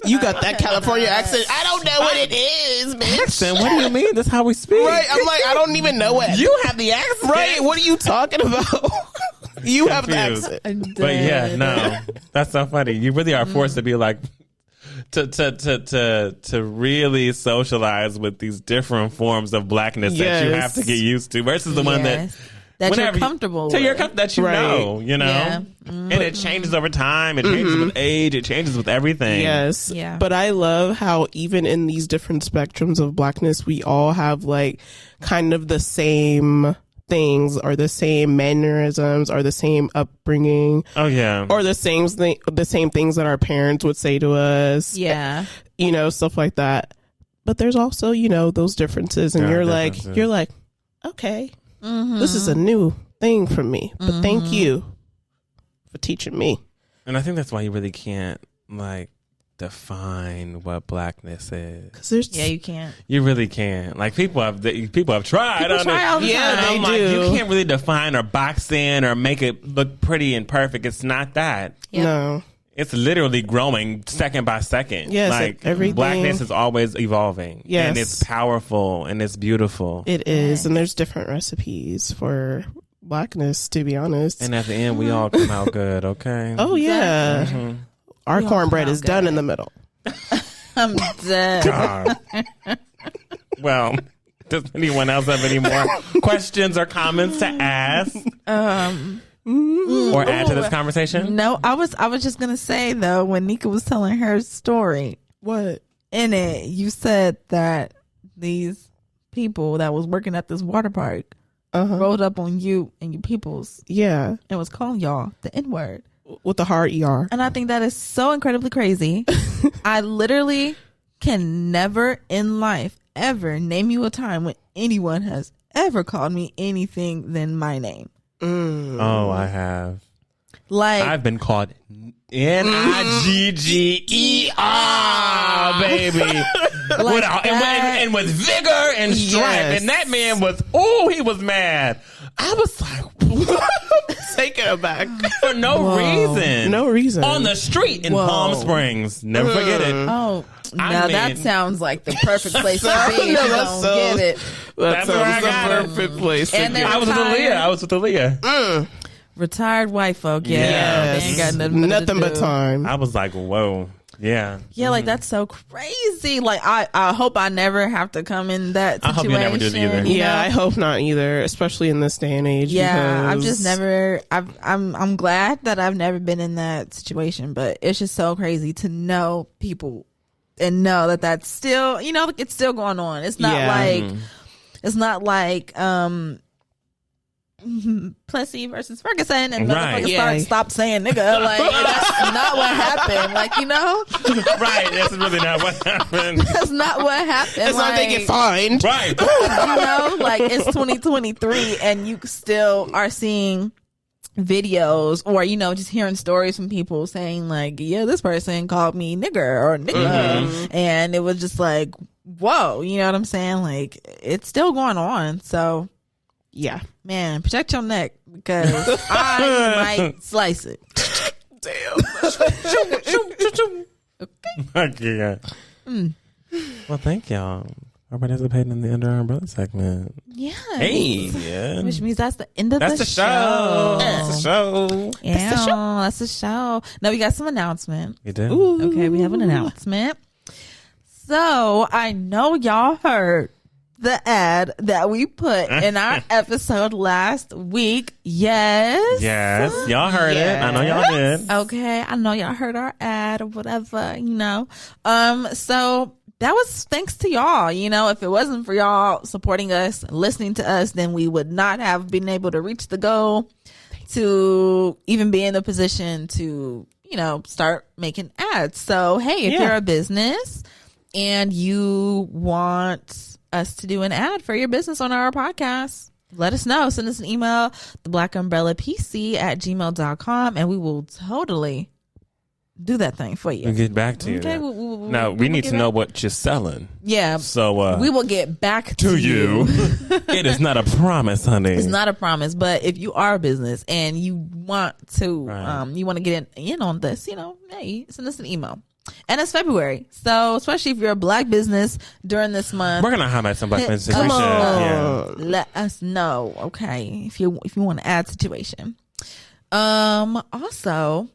You got that California accent. I don't know what it is, bitch. Accent? What do you mean? That's how we speak. Right. I'm like, I don't even know it. You have the accent. Right. What are you talking about? You have the accent. But yeah, no. That's so funny. You really are forced to be like, to really socialize with these different forms of Blackness that you have to get used to versus the one that you're comfortable with. That you know, you know. Yeah. And it changes over time, it changes with age, it changes with everything. Yes. Yeah. But I love how even in these different spectrums of Blackness, we all have like kind of the same things or the same mannerisms or the same upbringing. Oh yeah. Or the same things that our parents would say to us. Yeah. You know, stuff like that. But there's also, you know, those differences, and you're like, okay, this is a new thing for me. But thank you for teaching me. And I think that's why you really can't like define what Blackness is. 'Cause there's you can't. You really can't. Like people have tried. People try all the time. They do. You can't really define or box in or make it look pretty and perfect. It's not that. Yep. No. It's literally growing second by second. Yes, like everything. Blackness is always evolving. Yes. And it's powerful and it's beautiful. It is, and there's different recipes for Blackness, to be honest. And at the end, we all come out good, okay? Oh yeah, our cornbread is done in the middle. I'm dead. God. Well, does anyone else have any more questions or comments to ask? Or add to this conversation? No, I was just gonna say though, when Nika was telling her story, What? in it, you said that these people that was working at this water park rolled up on you and your peoples Yeah, and was calling y'all the N-word. with the hard ER. And I think that is so incredibly crazy. I literally can never in life ever name you a time when anyone has ever called me anything than my name. Oh, I have. Like, I've been called Nigger, baby. like and with vigor and strength. Yes. And that man was, he was mad. I was like, Take it back. for no reason. No reason. On the street in Palm Springs. Never forget it. oh, I now mean- that sounds like the perfect place to be. If you don't get it. That's where I the got it. perfect place. And to they're be. I was with retired. Aaliyah. Retired white folk. Yeah. Yes. They ain't got nothing Nothing to but do. time. I was like, whoa. Yeah. Yeah, like that's so crazy. Like I hope I never have to come in that I situation. hope you never do it either. you Yeah, know? I hope not either, especially in this day and age. Yeah, I've because- just never. I'm glad that I've never been in that situation, but it's just so crazy to know people and know that that's still, it's still going on. It's not Yeah. like it's not like Plessy versus Ferguson and Right. motherfuckers stop saying nigga. Like that's not what happened. Like Right. That's really not what happened. that's not what happened. It's not they get fined. Right. Like it's 2023 and you still are seeing videos or just hearing stories from people saying like, yeah, this person called me nigger or nigga, and it was just like, whoa, you know what I'm saying? Like it's still going on. So Yeah. man, protect your neck because I might slice it. Yeah. Well, thank y'all for participating in the Under Our Umbrella segment. Yeah. Hey. Yeah. Which means that's the end of That's the the show. That's the show. Yeah, that's the show. Now we got some announcement. You do? Okay, we have an announcement. So I know y'all heard the ad that we put in our episode last week. Yes. Yes. Y'all heard it. I know y'all did. Okay, I know y'all heard our ad or whatever, So that was thanks to y'all. If it wasn't for y'all supporting us, listening to us, then we would not have been able to reach the goal to even be in the position to, start making ads. So, hey, if you're a business and you want us to do an ad for your business on our podcast, let us know. Send us an email, theblackUmbrellaPC@gmail.com, and we will totally do that thing for you. We'll get back to you. Okay, Now, we need to know what you're selling. Yeah. So, we will get back to you. It is not a promise, honey. It's not a promise, but if you are a business and you want to, you want to get in on this, hey, send us an email. And it's February, so especially if you're a black business during this month, We're gonna highlight some black businesses. come We should. on. Yeah. Let us know, okay? If you want to add situation. Also,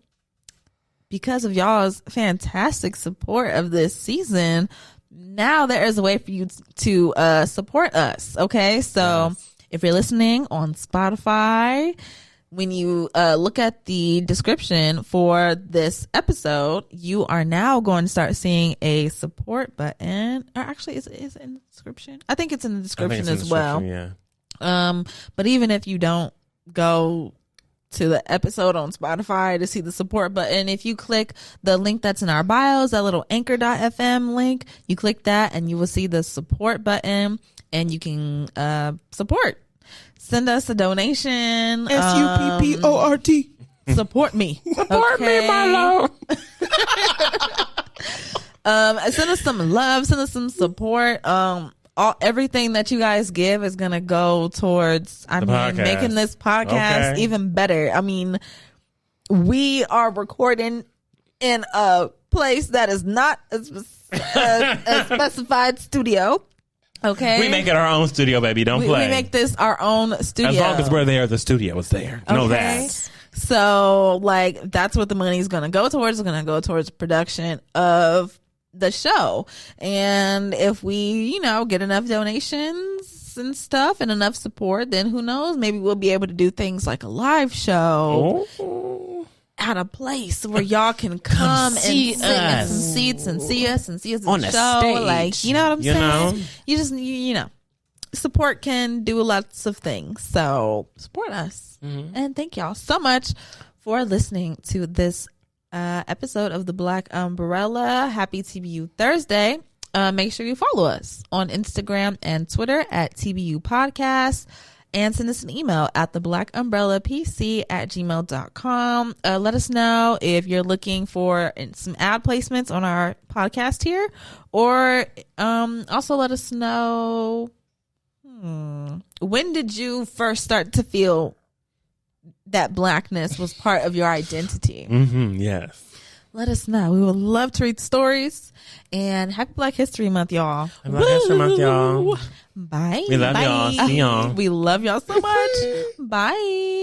because of y'all's fantastic support of this season, now there is a way for you to support us. Okay, so if you're listening on Spotify, when you look at the description for this episode, you are now going to start seeing a support button. Or actually, is it in the description? I think it's in the description as well. Yeah. But even if you don't go to the episode on Spotify to see the support button, if you click the link that's in our bios, that little anchor.fm link, you click that and you will see the support button and you can support. Send us a donation. SUPPORT. Support me. Support me, my love. Send us some love. Send us some support. Everything that you guys give is gonna go towards making this podcast even better. I mean, we are recording in a place that is not a specified studio. Okay, We make it our own studio, baby. Don't play. We make this our own studio. As long as we're there, the studio is there. Know Okay? that. So, that's what the money is going to go towards. It's going to go towards production of the show. And if we, get enough donations and stuff and enough support, then who knows? Maybe we'll be able to do things like a live show at a place where y'all can come and sit in some seats and see us on the show. Stage. Like, you know what I'm saying? You just, support can do lots of things. So support us. And thank y'all so much for listening to this episode of the Black Umbrella. Happy TBU Thursday. Make sure you follow us on Instagram and Twitter at TBU Podcast. And send us an email at theblackUmbrellaPC@gmail.com. Let us know if you're looking for some ad placements on our podcast here, or also let us know when did you first start to feel that blackness was part of your identity? Yes. Let us know. We would love to read stories. And happy Black History Month, y'all. Happy Black History Month, y'all. Bye. We love y'all. See y'all. We love y'all so much. Bye.